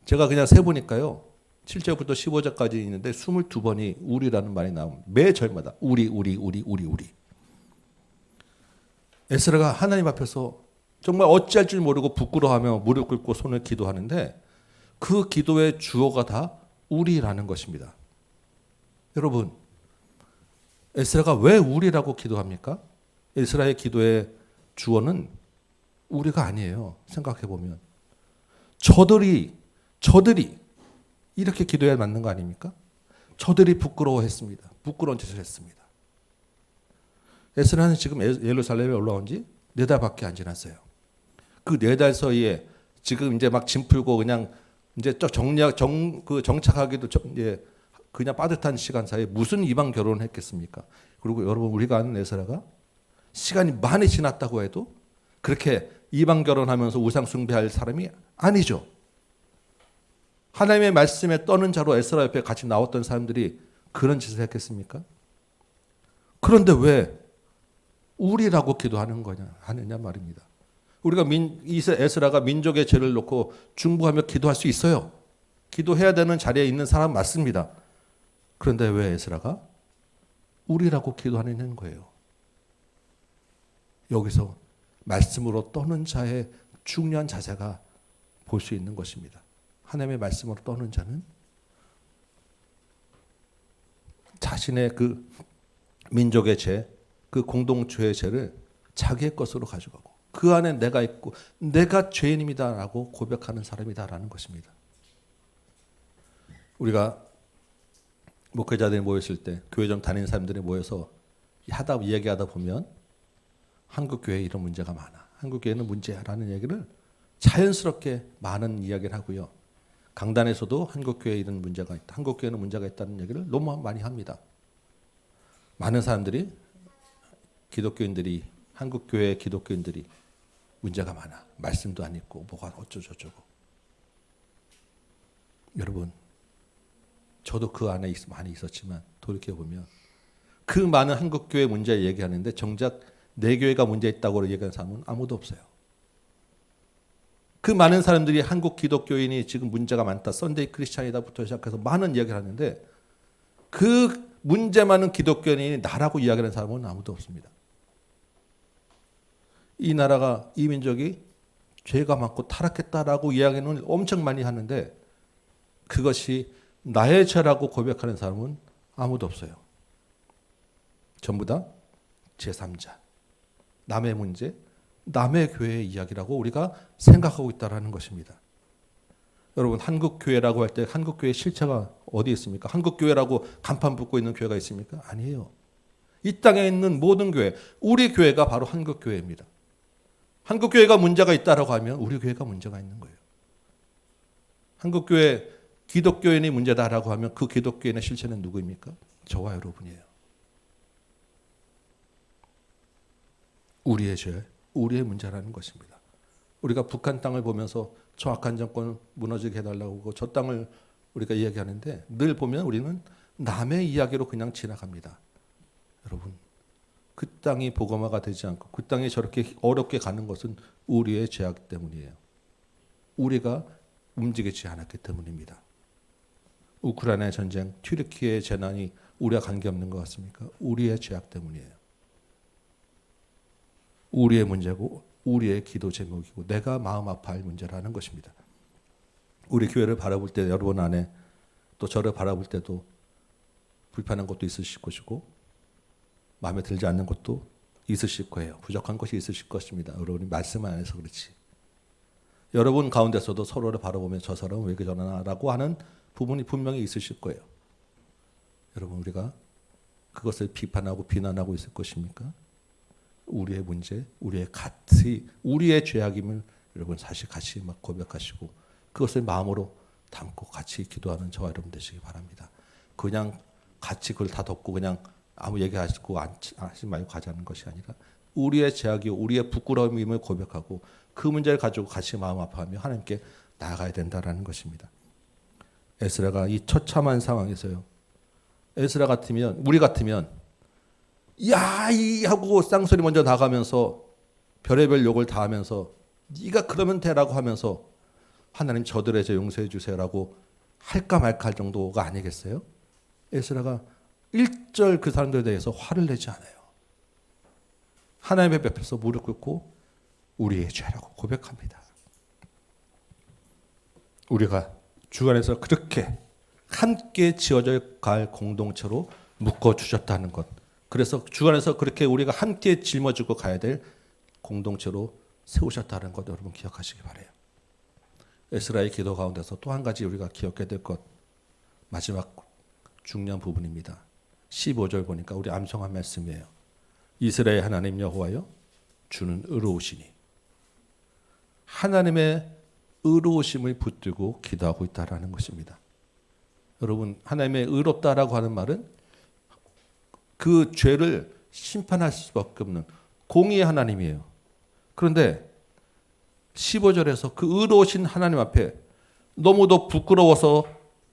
제가 그냥 세보니까요. 7절부터 15절까지 있는데 22번이 우리라는 말이 나옵니다. 매 절마다 우리. 에스라가 하나님 앞에서 정말 어찌할 줄 모르고 부끄러워하며 무릎 꿇고 손을 기도하는데 그 기도의 주어가 다 우리라는 것입니다. 여러분, 에스라가 왜 우리라고 기도합니까? 에스라의 기도의 주어는 우리가 아니에요. 생각해 보면 저들이 이렇게 기도해야 맞는 거 아닙니까? 저들이 부끄러워했습니다. 부끄러운 짓을 했습니다. 에스라는 지금 예루살렘에 올라온 지 4달밖에 안 지났어요. 그 4달 사이에 지금 이제 막 짐 풀고 그냥 이제 정착하기도 이제 그냥 빠듯한 시간 사이에 무슨 이방 결혼을 했겠습니까? 그리고 여러분 우리가 아는 에스라가 시간이 많이 지났다고 해도 그렇게 이방 결혼하면서 우상 숭배할 사람이 아니죠. 하나님의 말씀에 떠는 자로 에스라 옆에 같이 나왔던 사람들이 그런 짓을 했겠습니까? 그런데 왜 우리라고 하느냐 말입니다. 우리가 에스라가 민족의 죄를 놓고 중보하며 기도할 수 있어요. 기도해야 되는 자리에 있는 사람 맞습니다. 그런데 왜 에스라가 우리라고 기도하느냐는 거예요. 여기서 말씀으로 떠는 자의 중요한 자세가 볼 수 있는 것입니다. 하나님의 말씀으로 떠는 자는 자신의 그 민족의 죄, 그 공동체의 죄를 자기의 것으로 가져가고 그 안에 내가 있고 내가 죄인입니다라고 고백하는 사람이다라는 것입니다. 우리가 목회자들이 모였을 때 교회 좀 다니는 사람들이 모여서 이야기하다 보면 한국 교회에 이런 문제가 많아. 한국 교회는 문제라는 얘기를 자연스럽게 많은 이야기를 하고요. 강단에서도 한국 교회에 이런 문제가 있다. 한국 교회는 문제가 있다는 얘기를 너무 많이 합니다. 많은 사람들이 한국 교회 기독교인들이 문제가 많아. 말씀도 안 읽고 뭐가 어쩌고저쩌고. 여러분, 저도 그 안에 많이 있었지만 돌이켜보면 그 많은 한국 교회 문제 얘기하는데 정작 내 교회가 문제 있다고 얘기하는 사람은 아무도 없어요. 그 많은 사람들이 한국 기독교인이 지금 문제가 많다. 썬데이 크리스찬이다부터 시작해서 많은 이야기를 하는데 그 문제 많은 기독교인이 나라고 이야기하는 사람은 아무도 없습니다. 이 나라가 이 민족이 죄가 많고 타락했다라고 이야기는 엄청 많이 하는데 그것이 나의 죄라고 고백하는 사람은 아무도 없어요. 전부 다 제3자, 남의 문제, 남의 교회의 이야기라고 우리가 생각하고 있다는 것입니다. 여러분 한국 교회라고 할 때 한국 교회의 실체가 어디 있습니까? 한국 교회라고 간판 붙고 있는 교회가 있습니까? 아니에요. 이 땅에 있는 모든 교회, 우리 교회가 바로 한국 교회입니다. 한국 교회가 문제가 있다라고 하면 우리 교회가 문제가 있는 거예요. 한국 교회 기독교인이 문제다라고 하면 그 기독교인의 실체는 누구입니까? 저와 여러분이에요. 우리의 죄, 우리의 문제라는 것입니다. 우리가 북한 땅을 보면서 저 악한 정권 무너지게 해달라고 하고 저 땅을 우리가 이야기하는데 늘 보면 우리는 남의 이야기로 그냥 지나갑니다. 여러분, 그 땅이 복음화가 되지 않고 그 땅이 저렇게 어렵게 가는 것은 우리의 죄악 때문이에요. 우리가 움직이지 않았기 때문입니다. 우크라이나의 전쟁, 튀르키예의 재난이 우리와 관계없는 것 같습니까? 우리의 죄악 때문이에요. 우리의 문제고 우리의 기도 제목이고 내가 마음 아파할 문제라는 것입니다. 우리 교회를 바라볼 때 여러분 안에 또 저를 바라볼 때도 불편한 것도 있으실 것이고 마음에 들지 않는 것도 있으실 거예요. 부족한 것이 있으실 것입니다. 여러분이 말씀 안 해서 그렇지. 여러분 가운데서도 서로를 바라보며 저 사람은 왜 그러나라고 하는 부분이 분명히 있으실 거예요. 여러분 우리가 그것을 비판하고 비난하고 있을 것입니까? 우리의 문제, 우리의 가치, 우리의 죄악임을 여러분 사실 같이 막 고백하시고 그것을 마음으로 담고 같이 기도하는 저와 여러분 되시기 바랍니다. 그냥 같이 그걸 다 덮고 그냥 아무 얘기하시고 하지 말고 가자는 것이 아니라 우리의 죄악이 우리의 부끄러움임을 고백하고 그 문제를 가지고 같이 마음 아파하며 하나님께 나아가야 된다라는 것입니다. 에스라가 이 처참한 상황에서요. 에스라 같으면 우리 같으면 야이 하고 쌍소리 먼저 나가면서 별의별 욕을 다 하면서 네가 그러면 되라고 하면서 하나님 저들의 죄 용서해 주세요라고 할까 말까 할 정도가 아니겠어요? 에스라가 1절 그 사람들에 대해서 화를 내지 않아요. 하나님의 앞에서 무릎 꿇고 우리의 죄라고 고백합니다. 우리가 주 안에서 그렇게 함께 지어져 갈 공동체로 묶어주셨다는 것. 그래서 주 안에서 그렇게 우리가 함께 짊어지고 가야 될 공동체로 세우셨다는 것 여러분 기억하시기 바라요. 에스라의 기도 가운데서 또 한 가지 우리가 기억해야 될 것. 마지막 중요한 부분입니다. 15절 보니까 우리 암송한 말씀이에요. 이스라엘 하나님 여호와여 주는 의로우시니. 하나님의 의로우심을 붙들고 기도하고 있다라는 것입니다. 여러분 하나님의 의롭다라고 하는 말은 그 죄를 심판할 수밖에 없는 공의의 하나님이에요. 그런데 15절에서 그 의로우신 하나님 앞에 너무도 부끄러워서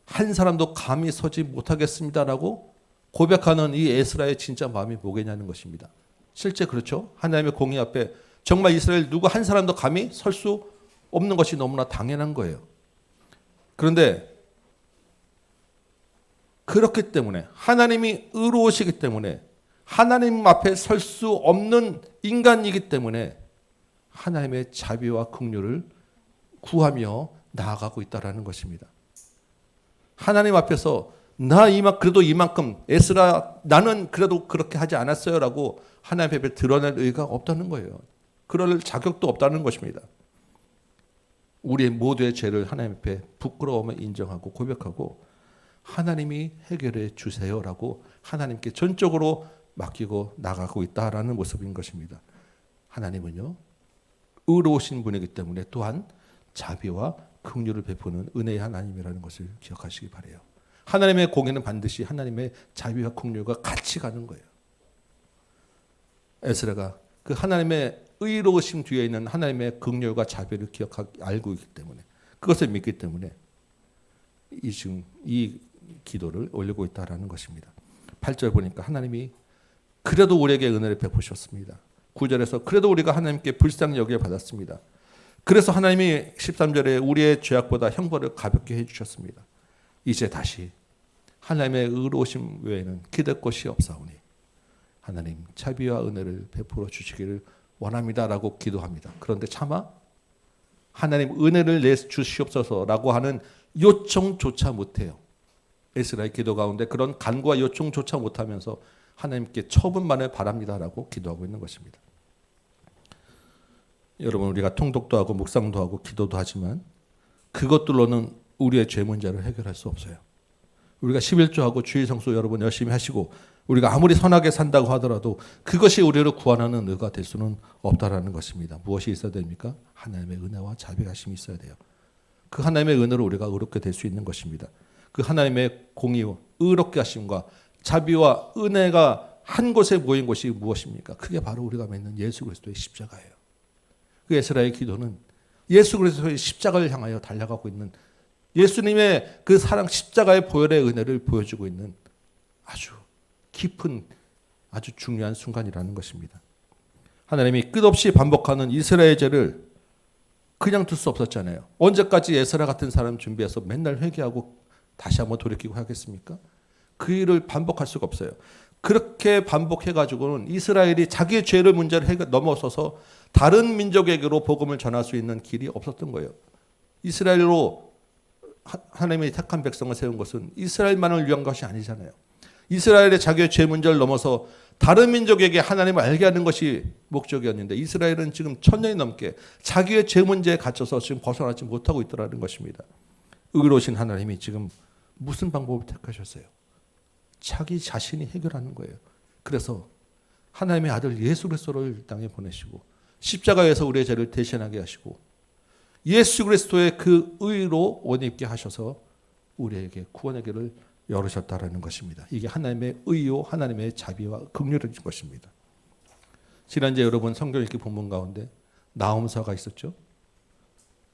한 사람도 감히 서지 못하겠습니다라고 고백하는 이 에스라의 진짜 마음이 뭐겠냐는 것입니다. 실제 그렇죠. 하나님의 공의 앞에 정말 이스라엘 누구 한 사람도 감히 설 수 없는 것이 너무나 당연한 거예요. 그런데 그렇기 때문에 하나님이 의로우시기 때문에 하나님 앞에 설 수 없는 인간이기 때문에 하나님의 자비와 긍휼을 구하며 나아가고 있다라는 것입니다. 하나님 앞에서 그래도 이만큼 에스라 나는 그래도 그렇게 하지 않았어요라고 하나님 앞에 드러낼 의가 없다는 거예요. 그럴 자격도 없다는 것입니다. 우리의 모두의 죄를 하나님 앞에 부끄러움을 인정하고 고백하고 하나님이 해결해 주세요라고 하나님께 전적으로 맡기고 나가고 있다라는 모습인 것입니다. 하나님은요 의로우신 분이기 때문에 또한 자비와 긍휼을 베푸는 은혜의 하나님이라는 것을 기억하시기 바라요. 하나님의 공의는 반드시 하나님의 자비와 긍휼과 같이 가는 거예요. 에스라가 그 하나님의 의로우심 뒤에 있는 하나님의 긍휼과 자비를 알고 있기 때문에 그것을 믿기 때문에 이 기도를 올리고 있다라는 것입니다. 8절 보니까 하나님이 그래도 우리에게 은혜를 베푸셨습니다. 9절에서 그래도 우리가 하나님께 불쌍히 여겨 받았습니다. 그래서 하나님이 13절에 우리의 죄악보다 형벌을 가볍게 해주셨습니다. 이제 다시 하나님의 의로우심 외에는 기댈 것이 없사오니 하나님 자비와 은혜를 베풀어 주시기를 원합니다라고 기도합니다. 그런데 차마 하나님 은혜를 내주시옵소서라고 하는 요청조차 못해요. 에스라의 기도 가운데 그런 간구와 요청조차 못하면서 하나님께 처분만을 바랍니다라고 기도하고 있는 것입니다. 여러분 우리가 통독도 하고 묵상도 하고 기도도 하지만 그것들로는 우리의 죄 문제를 해결할 수 없어요. 우리가 11조하고 주일성수 여러분 열심히 하시고 우리가 아무리 선하게 산다고 하더라도 그것이 우리를 구원하는 의가 될 수는 없다라는 것입니다. 무엇이 있어야 됩니까? 하나님의 은혜와 자비하심이 있어야 돼요. 그 하나님의 은혜로 우리가 의롭게 될 수 있는 것입니다. 그 하나님의 공의와 의롭게 하심과 자비와 은혜가 한 곳에 모인 것이 무엇입니까? 그게 바로 우리가 믿는 예수 그리스도의 십자가예요. 그 에스라의 기도는 예수 그리스도의 십자가를 향하여 달려가고 있는 예수님의 그 사랑 십자가의 보혈의 은혜를 보여주고 있는 아주 깊은 아주 중요한 순간이라는 것입니다. 하나님이 끝없이 반복하는 이스라엘 죄를 그냥 둘 수 없었잖아요. 언제까지 에스라 같은 사람 준비해서 맨날 회개하고 다시 한번 돌이키고 하겠습니까? 그 일을 반복할 수가 없어요. 그렇게 반복해가지고는 이스라엘이 자기의 죄를 문제를 넘어서서 다른 민족에게로 복음을 전할 수 있는 길이 없었던 거예요. 이스라엘로 하나님이 택한 백성을 세운 것은 이스라엘만을 위한 것이 아니잖아요. 이스라엘의 자기의 죄 문제를 넘어서 다른 민족에게 하나님을 알게 하는 것이 목적이었는데 이스라엘은 지금 1000년이 넘게 자기의 죄 문제에 갇혀서 지금 벗어나지 못하고 있더라는 것입니다. 의로우신 하나님이 지금 무슨 방법을 택하셨어요? 자기 자신이 해결하는 거예요. 그래서 하나님의 아들 예수 그리스도를 땅에 보내시고 십자가에서 우리의 죄를 대신하게 하시고 예수 그리스도의 그 의로 원입게 하셔서 우리에게 구원의 길을 열으셨다라는 것입니다. 이게 하나님의 의요 하나님의 자비와 긍휼인 것입니다. 지난주에 여러분 성경 읽기 본문 가운데 나홈서가 있었죠.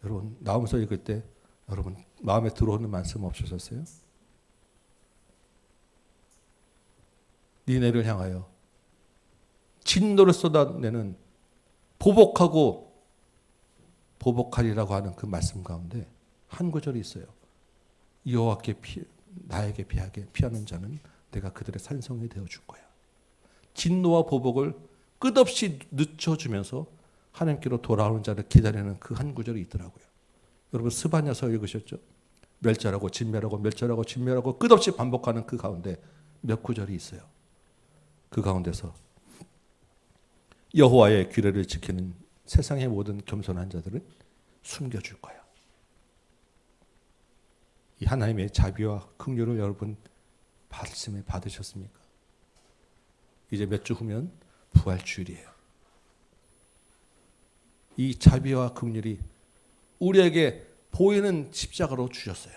여러분 나홈서 읽을 때 여러분 마음에 들어오는 말씀 없으셨어요? 니네를 향하여 진노를 쏟아내는 보복하고 보복하리라고 하는 그 말씀 가운데 한 구절이 있어요. 여호와께 나에게 피하는 자는 내가 그들의 산성이 되어줄 거야. 진노와 보복을 끝없이 늦춰주면서 하나님께로 돌아오는 자를 기다리는 그 한 구절이 있더라고요. 여러분 스바냐서 읽으셨죠? 멸절하고 진멸하고 멸절하고 진멸하고 끝없이 반복하는 그 가운데 몇 구절이 있어요. 그 가운데서 여호와의 규례를 지키는 세상의 모든 겸손한 자들은 숨겨줄 거야. 이 하나님의 자비와 긍휼을 여러분 말씀에 받으셨습니까? 이제 몇 주 후면 부활주일이에요. 이 자비와 긍휼이 우리에게 보이는 십자가로 주셨어요.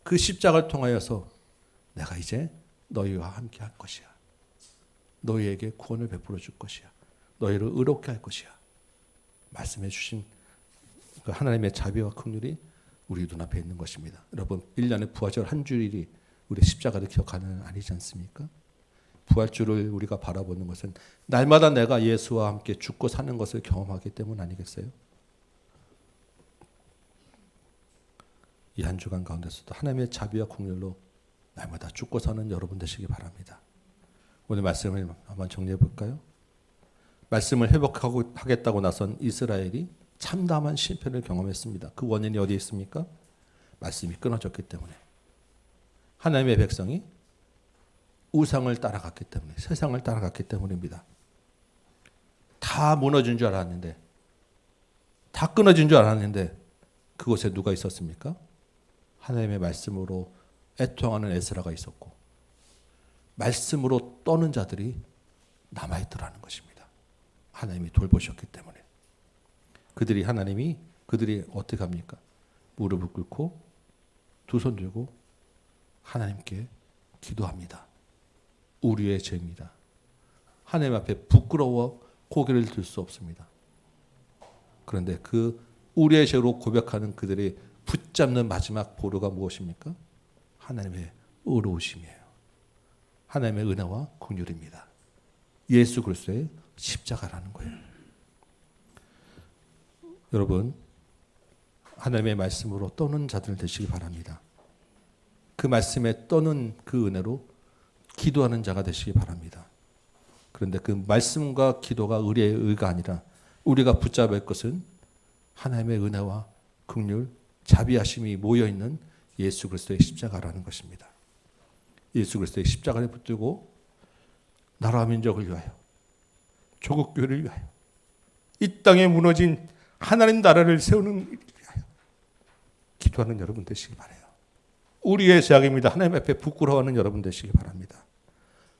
그 십자가를 통하여서 내가 이제 너희와 함께 할 것이야. 너희에게 구원을 베풀어 줄 것이야. 너희를 의롭게 할 것이야. 말씀해 주신 그 하나님의 자비와 긍휼이 우리 눈앞에 있는 것입니다. 여러분 1년에 부활절 한 주일이 우리 십자가를 기억하는 아니지 않습니까? 부활주를 우리가 바라보는 것은 날마다 내가 예수와 함께 죽고 사는 것을 경험하기 때문 아니겠어요? 이 한 주간 가운데서도 하나님의 자비와 긍휼로 날마다 죽고 사는 여러분 되시기 바랍니다. 오늘 말씀을 한번 정리해 볼까요? 말씀을 회복하겠다고 나선 이스라엘이 참담한 실패를 경험했습니다. 그 원인이 어디에 있습니까? 말씀이 끊어졌기 때문에. 하나님의 백성이 우상을 따라갔기 때문에, 세상을 따라갔기 때문입니다. 다 무너진 줄 알았는데, 다 끊어진 줄 알았는데 그곳에 누가 있었습니까? 하나님의 말씀으로 애통하는 에스라가 있었고 말씀으로 떠는 자들이 남아있더라는 것입니다. 하나님이 돌보셨기 때문에. 그들이 어떻게 합니까? 무릎을 꿇고 두 손 들고 하나님께 기도합니다. 우리의 죄입니다. 하나님 앞에 부끄러워 고개를 들 수 없습니다. 그런데 그 우리의 죄로 고백하는 그들이 붙잡는 마지막 보루가 무엇입니까? 하나님의 의로우심이에요. 하나님의 은혜와 긍휼입니다. 예수 그리스도의 십자가라는 거예요. 여러분 하나님의 말씀으로 떠는 자들 되시기 바랍니다. 그 말씀에 떠는 그 은혜로 기도하는 자가 되시기 바랍니다. 그런데 그 말씀과 기도가 우리의 의가 아니라 우리가 붙잡을 것은 하나님의 은혜와 긍휼, 자비하심이 모여있는 예수 그리스도의 십자가라는 것입니다. 예수 그리스도의 십자가를 붙들고 나라와 민족을 위하여, 조국 교회를 위하여, 이 땅에 무너진 하나님 나라를 세우는 일을 위하여 기도하는 여러분 되시기 바라요. 우리의 죄악입니다. 하나님 앞에 부끄러워하는 여러분 되시기 바랍니다.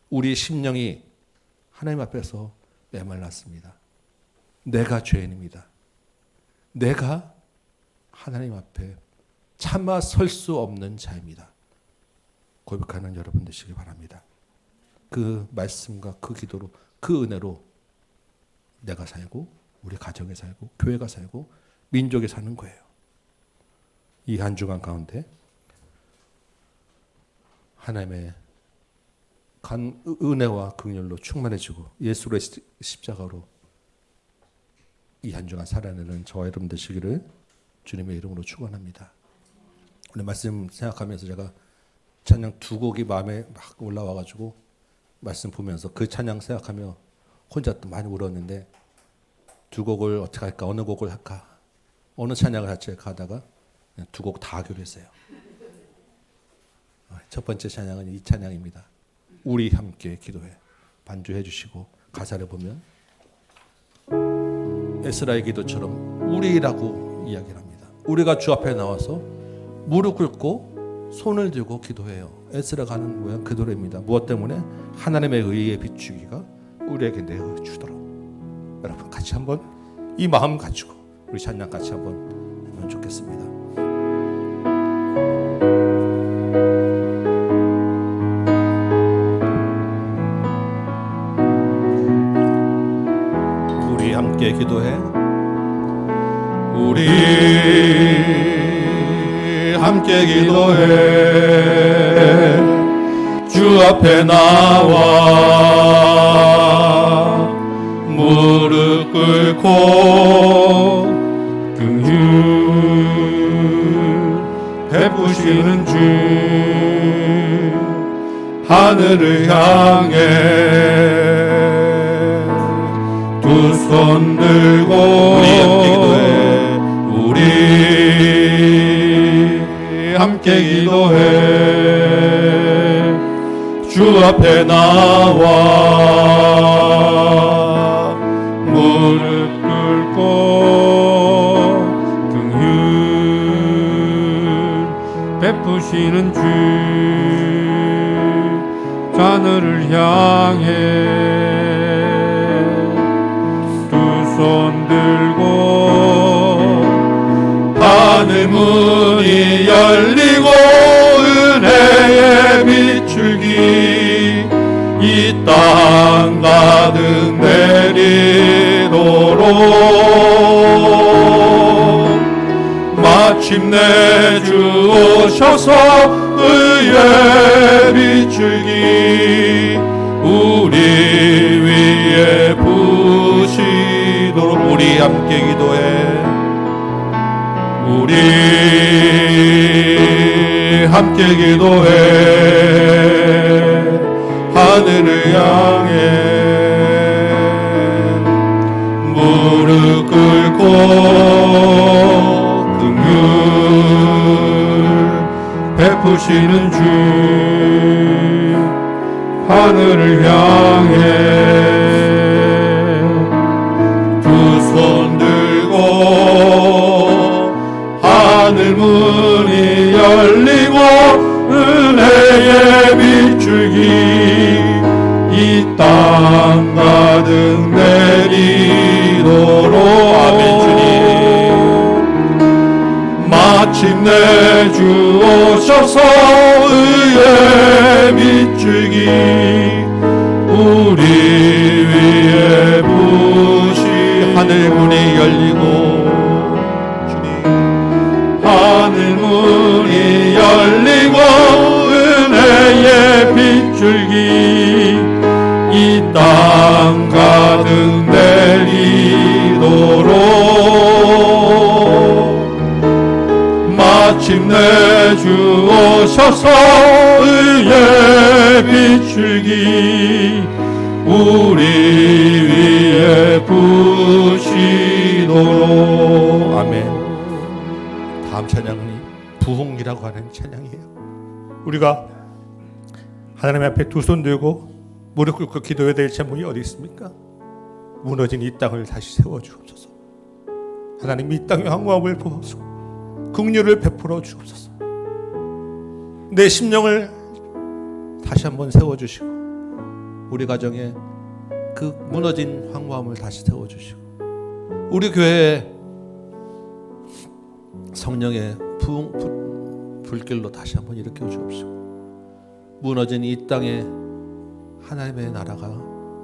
우리 심령이 하나님 앞에서 메말랐습니다. 내가 죄인입니다. 내가 하나님 앞에 차마 설 수 없는 자입니다. 고백하는 여러분 되시기 바랍니다. 그 말씀과 그 기도로, 그 은혜로 내가 살고 우리 가정에 살고 교회가 살고 민족이 사는 거예요. 이 한 주간 가운데 하나님의 은혜와 긍휼로 충만해지고 예수의 십자가로 이 한 주간 살아내는 저와 여러분 되시기를 주님의 이름으로 축원합니다. 오늘 말씀 생각하면서 제가 찬양 두 곡이 마음에 막 올라와가지고 말씀 보면서 그 찬양 생각하며 혼자 또 많이 울었는데 두 곡을 어떻게 할까? 어느 곡을 할까? 어느 찬양을 할지 하다가 두 곡 다 하기로 했어요. 첫 번째 찬양은 이 찬양입니다. 우리 함께 기도해 반주해 주시고 가사를 보면 에스라의 기도처럼 우리라고 이야기를 합니다. 우리가 주 앞에 나와서 무릎 꿇고 손을 들고 기도해요. 에스라가 하는 모양 그 노래입니다. 무엇 때문에? 하나님의 의에 비추기가 우리에게 내어주도록. 여러분 같이 한번 이 마음 가지고 우리 찬양 같이 한번 하면 좋겠습니다. 우리 함께 기도해. 우리 함께 기도해. 주 앞에 나와 무릎 꿇고 긍휼 베푸시는 주 하늘을 향해 두 손 들고 우리 함께 기도해. 주 앞에 나와 무릎 꿇고 긍휼 베푸시는 주 하늘을 향해 손 들고 하늘 문이 열리고 은혜의 비출기 이 땅 가득 내리도록 마침내 주 오셔서 의의 비출기 우리 위에 부시도록 우리 함께 기도해. 우리 함께 기도해. 하늘을 향해 무릎 꿇고 긍휼 베푸시는 주 하늘을 향해 두 손 들고 하늘 문이 열리고 은혜의 비출기 이 땅 가득 내리도록 아멘. 주님 마침내 주 오셔서 의의 비출기 우리 위에 부시 하늘 문이 열리고 주님 하늘 문이 열리고 은혜의 비출기 이 땅 가득 내리도록 마침내 주 오셔서 의의 비출기 우리 위에 부시도록 아멘. 다음 찬양은 부흥이라고 하는 찬양이에요. 우리가 하나님 앞에 두 손 들고 무릎 꿇고 기도해야 될 제목이 어디 있습니까? 무너진 이 땅을 다시 세워주옵소서. 하나님 이 땅에 황무함을 부어서 긍휼을 베풀어 주옵소서. 내 심령을 다시 한번 세워주시고 우리 가정에 그 무너진 황무함을 다시 세워주시고 우리 교회에 성령의 불길로 다시 한번 일으켜 주옵시고 무너진 이 땅에 하나님의 나라가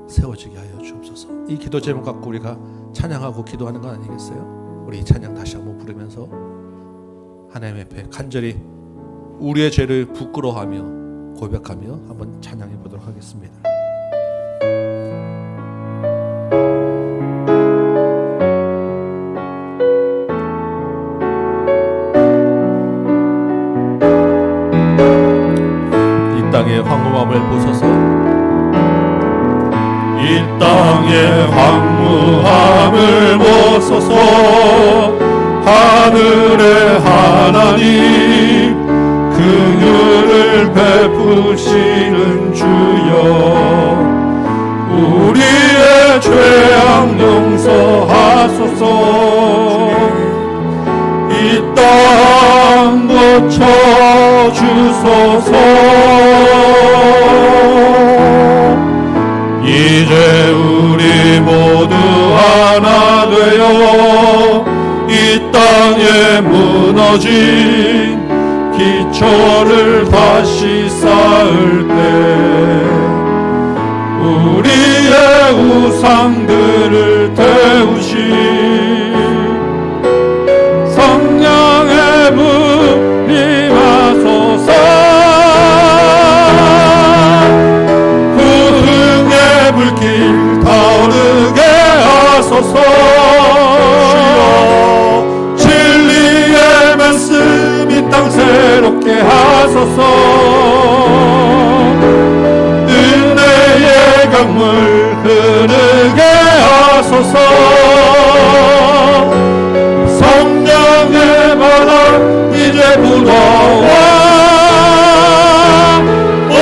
세워지게 하여 주옵소서. 이 기도 제목 갖고 우리가 찬양하고 기도하는 건 아니겠어요? 우리 이 찬양 다시 한번 부르면서 하나님 앞에 간절히 우리의 죄를 부끄러워하며 고백하며 한번 찬양해 보도록 하겠습니다. 이 땅의 황무함을 보소서. 이 땅의 황무함을 보소서. 하늘의 하나님 긍휼을 베푸시는 주여 죄악 용서하소서. 이 땅 고쳐주소서. 이제 우리 모두 하나 되어 이 땅에 무너진 기초를 다시 쌓을 때 우리의 우상들을 태우신 성령의 불 임하소서. 그 흥의 불길 타오르게 하소서. 진리의 말씀 이 땅 새롭게 하소서. 은혜의 강물 흐르게 하소서. 성령의 바람 이제 불어와. 오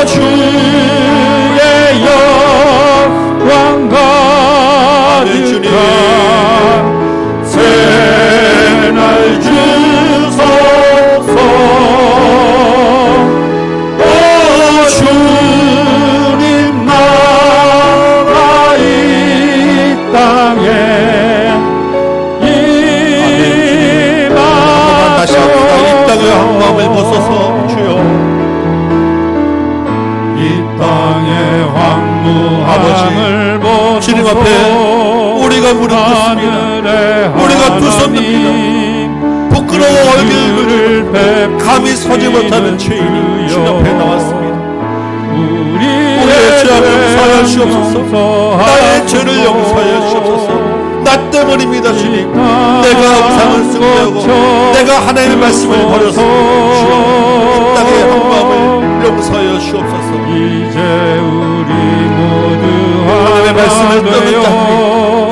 주의 영광 가득한 새날 주소서. 오 주님 나라 이 땅에 다시 합시다. 이 땅의 황무함을 벗어서 주여. 이 땅의 황무함을 벗어서 주님 앞에 우리가 무릎 꿇습니다. 우리가 두 손 듭니다. 부끄러워 얼굴을 감히 서지 못하는 죄인이 주님 앞에 나왔습니다. 우리의 죄악을 용서하여 주옵소서. 나의 죄를 용서하여 주옵소서. 나 때문입니다. 주님, 내가 우상을 숭배하고 내가 하나님의 말씀을 버려서 주여 이 땅의 황무함을 용서하여 주옵소서. 이제 우리 모두 하나님의 말씀을 하나 떠는 자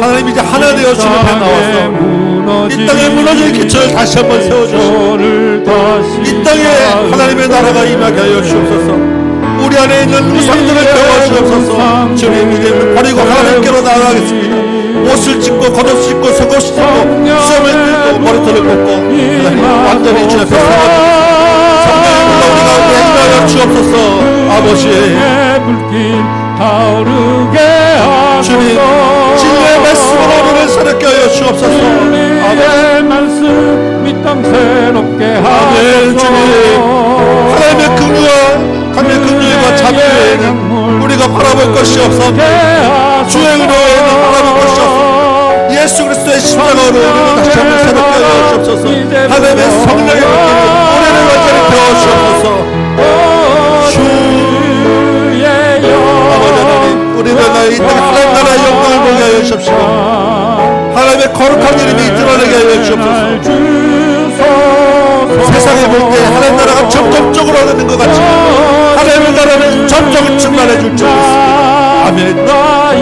하나님 이제 하나 되어 주님 앞에 나와서 이 땅에 무너진 기초를 다시 한번 세워주시고 이 땅에 하나님의 나라가 임하게 하여 주옵소서. 우리 안에 있는 우상들을 배워주옵소서. 주님 이제 버리고 하나님께로 나아가겠습니다. 옷을 찢고 겉옷을 찢고 속옷을 찢고 수염을 뜯고 머리털을 꽂고 하나님 완전히 주 앞에 서갑니다. 성령의 불러 우리가 임하여 주옵소서. 아버지 불길 타오르게 하소서. 주님 진리의 말씀으로 우리를 새롭게 하여 주옵소서. 진리의 말씀 이 땅 새롭게 아멘. 주님 하나님의 긍휼과 하나님의 긍휼과 자비에는 우리가 바라볼 것이 없어. 주의 은혜에는 바라볼 것이 없어. 예수 그리스도의 십자가로 우리를 다시 한번 새롭게 하여 주옵소서. 하나님의 성령의 불길로 우리를 완전히 태워주옵소서. 아버지 하나님 우리는 나의 이 땅에 하나님 나라의 영광을 보게 하여 주옵시고 하나님의 거룩한 이름이 드러나게 하여 주옵소서. 세상에 볼 때 하나님 나라가 점점적으로 되는 것 같이 하나님의 나라는 점점 충만해 줄 줄 믿습니다. 아멘. 이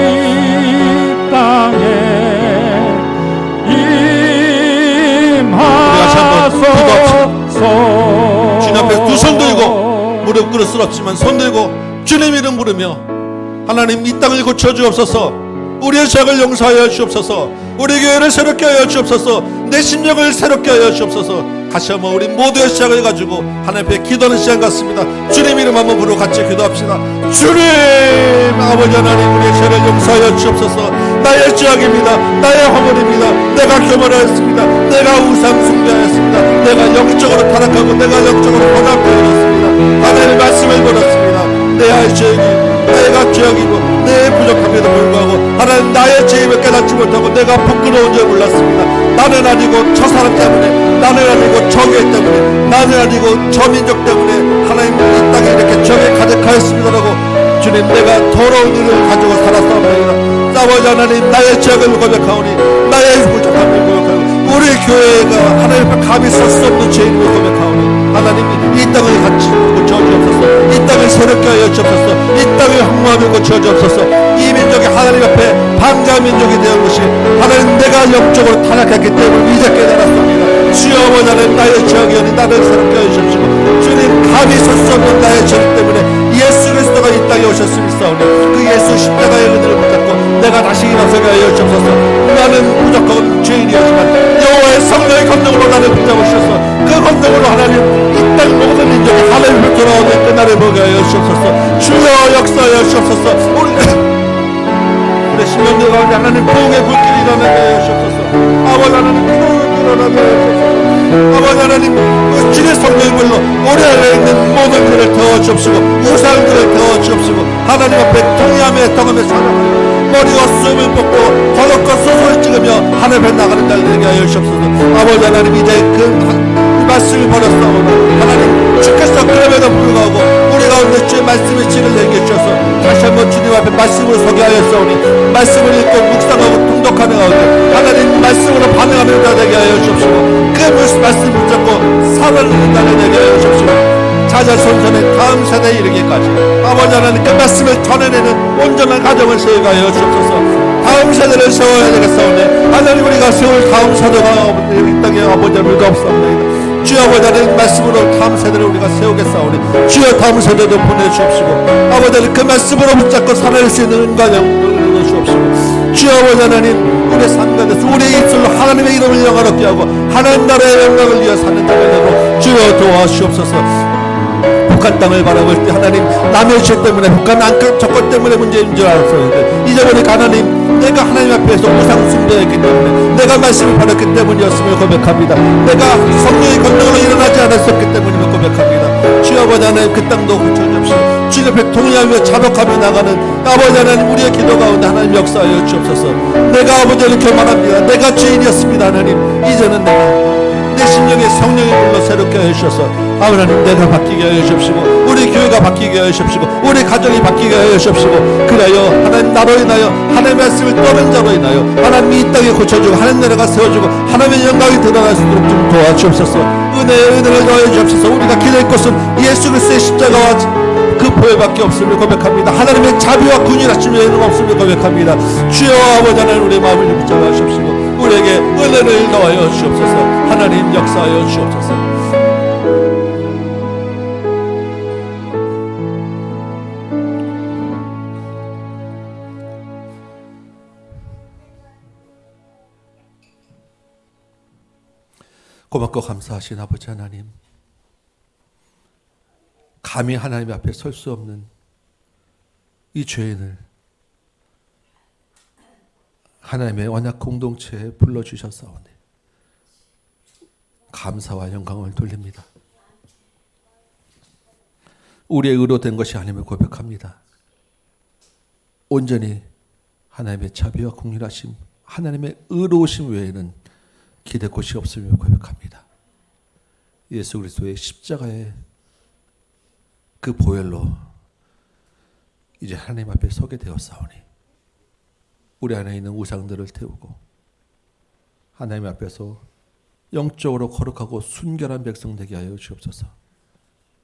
땅에 임하소서. 주님 앞에 두 손 들고 무릎 꿇을 수 없지만 손 들고 주님 이름 부르며 하나님 이 땅을 고쳐주옵소서. 우리의 죄악을 용서하여 주옵소서. 우리 교회를 새롭게 하여 주옵소서. 내 심령을 새롭게 하여 주옵소서. 다시 한번 우리 모두의 시작을 가지고 하나님 앞에 기도하는 시간 같습니다. 주님 이름 한번 부르고 같이 기도합시다. 주님 아버지 하나님 우리의 죄를 용서하여 주옵소서. 나의 죄악입니다. 나의 허물입니다. 내가 교만하였습니다. 내가 우상 숭배하였습니다. 내가 영적으로 타락하고 내가 영적으로 고난되었습니다. 하나님의 말씀을 버렸습니다. 내 죄악이 내가 죄악이고 내 부족함에도 불구하고 하나님 나의 죄임을 깨닫지 못하고 내가 부끄러운 줄 몰랐습니다. 나는 아니고 저 사람 때문에, 나는 아니고 저 교회 때문에, 나는 아니고 저 민족 때문에 하나님 이 땅에 이렇게 죄가 가득하였습니다라고 주님 내가 더러운 일을 가지고 살았사옵나이다. 아버지 하나님 나의 죄악을 고백하오니 나의 부족함을 고백하고 우리 교회가 하나님 앞에 감히 설 수 없는 죄인을 고백하오니 하나님 이 땅을 같이 고쳐주옵소서. 이 땅을 새롭게 하여 주옵소서. 이 땅의 황무함을 고쳐주옵소서. 이 민족이 하나님 앞에 방자 민족이 되는 것이 하나님 내가 영적으로 타락했기 때문에 이제 깨달았습니다. 주여 아버지 하나님 나의 죄악이오니 나를 새롭게 하여 주옵시고 주님 감히 설 수 없는 나의 죄 때문에 예수 그리스도가 이 땅에 오셨음이 싸우니 그 예수 십자가의 은혜를 붙잡고 내가 우리 심령들 가운데 하나님 부흥의 불길이 일어나게 하여 주옵소서. 아버지 하나님 부흥이 일어나게 하여 주옵소서. 아버지 하나님 주의 성령의 물로 우리 안에 있는 모든 것을 태워 주옵시고 우상들을 태워 주옵시고 하나님 앞에 통념에 통함에 살아가며 머리와 숨을 뽑고 거룩과 소소를 찍으며 하늘 앞에 나가는 날 되게 하여 주옵소서. 아버지 하나님 이제 그 말씀을 버렸사오나 하나님 주께서 그럼에도 불구하고 우리 가운데 주의 말씀의 질을 내게 주셔서 다시 한번 주님 앞에 말씀을 서게 하였사오니 말씀을 읽고 묵상하고 통독하는 가운데 하나님 말씀으로 반응하는 자 되게 하여 주옵시고 그 말씀 붙잡고 살아내는 자 되게 하여 주옵시고 자자손손의 다음 세대에 이르기까지 아버지 하나님 그 말씀을 전해내는 온전한 가정을 세우게 하여 주옵소서. 다음 세대를 세워야 되겠사오니 하나님 우리가 세울 다음 세대가 이 땅에 아버지 하나님과 없사옵나이다. 주여 아버지 하나님 말씀으로 다음 세대를 우리가 세우겠사오니 주여 다음 세대도 보내주옵시고 아버지 하나님 그 말씀으로 붙잡고 살아낼 수 있는 은과 영광을 주옵시고 주여 아버지 하나님 우리의 삶 가운데서 우리의 입술로 하나님의 이름을 영화롭게 하고 하나님 나라의 영광을 위해 사는 자가 되고 주여 도와주옵소서. 북한 땅을 바라볼 때 하나님 남의 죄 때문에 북한 안건 조건 때문에 문제인 줄 알았었는데 이제 보니까 하나님 내가 하나님 앞에서 우상 숭배했기 때문에 내가 말씀을 받았기 때문이었음을 고백합니다. 내가 성령의 권능으로 일어나지 않았었기 때문임을 고백합니다. 주여 아버지 하나님 그 땅도 고쳐주옵시고 주님 앞에 동의하며 자복하며 나가는 아버지 하나님 우리의 기도 가운데 하나님 역사하여 주옵소서. 내가 아버지를 교만합니다. 내가 죄인이었습니다. 하나님 이제는 내가 내 심령에 성령의 불로 새롭게 하여 주셔서 하나님 내가 바뀌게 하여 주옵시고 우리 교회가 바뀌게 하여 주옵시고 우리 가정이 바뀌게 하여 주옵시고 그래요 하나님 나로 인하여 하나님의 말씀을 떠는 자로 인하여 하나님 이 땅에 고쳐주고 하나님 나라가 세워주고 하나님의 영광이 드러날 수 있도록 좀 도와주옵소서. 은혜를 더하여 주옵소서. 우리가 기댈 것은 예수 그리스도의 십자가와 그 보혈밖에 없음을 고백합니다. 하나님의 자비와 군인하심 외에는 없음을 고백합니다. 주여 아버지 하나님 우리의 마음을 붙잡아 주옵시고 우리에게 은혜를 더하여 주옵소서. 하나님 역사하여 주옵소서. 고맙고 감사하신 아버지 하나님, 감히 하나님 앞에 설 수 없는 이 죄인을 하나님의 언약 공동체에 불러주셨사오니 감사와 영광을 돌립니다. 우리의 의로 된 것이 아님을 고백합니다. 온전히 하나님의 자비와 공률하심, 하나님의 의로우심 외에는 기댈 곳이 없음을 고백합니다. 예수 그리스도의 십자가의 그 보혈로 이제 하나님 앞에 서게 되었사오니 우리 안에 있는 우상들을 태우고 하나님 앞에서 영적으로 거룩하고 순결한 백성 되게 하여 주옵소서.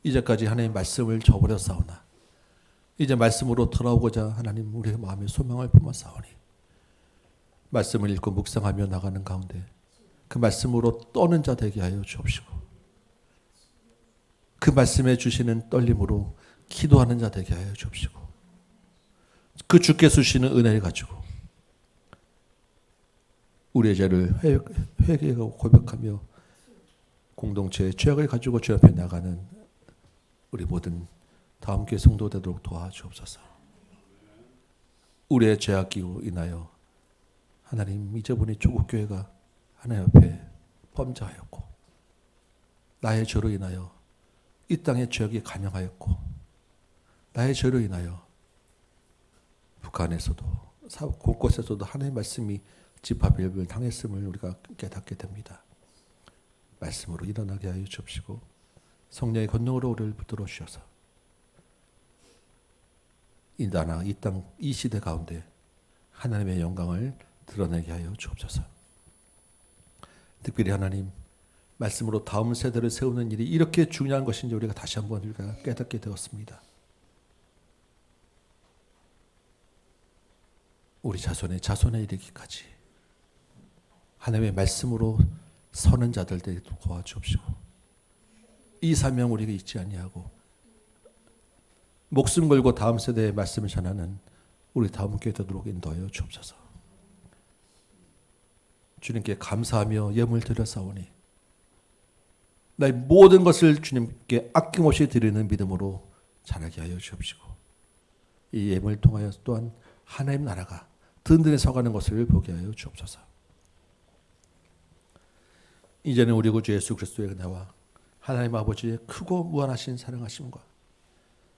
이제까지 하나님 말씀을 저버렸사오나 이제 말씀으로 돌아오고자 하나님 우리의 마음에 소망을 품었사오니 말씀을 읽고 묵상하며 나가는 가운데 그 말씀으로 떠는 자 되게 하여 주옵시고 그 말씀에 주시는 떨림으로 기도하는 자 되게 하여 주옵시고 그 주께 주시는 은혜를 가지고 우리의 죄를 회개하고 고백하며 공동체의 죄악을 가지고 주 앞에 나가는 우리 모든 다음 교회 성도 되도록 도와주옵소서. 우리의 죄악으로 인하여 하나님 이제 보니 조국 교회가 하나님 앞에 범죄하였고 나의 죄로 인하여 이 땅의 죄악이 간영하였고 나의 죄로 인하여 북한에서도 곳곳에서도 하나님의 말씀이 집합일을 당했음을 우리가 깨닫게 됩니다. 말씀으로 일어나게 하여 주옵시고 성령의 권능으로 우리를 붙들어 주셔서 이 나라, 이 땅, 이 시대 가운데 하나님의 영광을 드러내게 하여 주옵소서. 특별히 하나님 말씀으로 다음 세대를 세우는 일이 이렇게 중요한 것인지 우리가 다시 한번 우리가 깨닫게 되었습니다. 우리 자손에 이르기까지 하나님의 말씀으로 서는 자들 되게 도와주옵시고 이 사명 우리가 잊지 아니하고 목숨 걸고 다음 세대의 말씀을 전하는 우리 다음 교회 되도록 인도하여 주옵소서. 주님께 감사하며 예물 드렸사오니 나의 모든 것을 주님께 아낌없이 드리는 믿음으로 자라게 하여 주옵시고 이 예물을 통하여 또한 하나님 나라가 든든히 서가는 것을 보게 하여 주옵소서. 이제는 우리 구주 예수 그리스도의 은혜와 하나님 아버지의 크고 무한하신 사랑하심과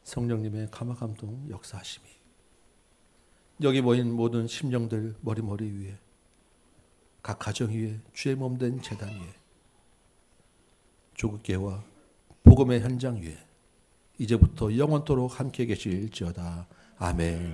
성령님의 감화감동 역사하심이 여기 모인 모든 심령들 머리머리 위에, 각 가정 위에, 주의 몸된 제단 위에, 조국계와 복음의 현장 위에 이제부터 영원토록 함께 계실지어다. 아멘.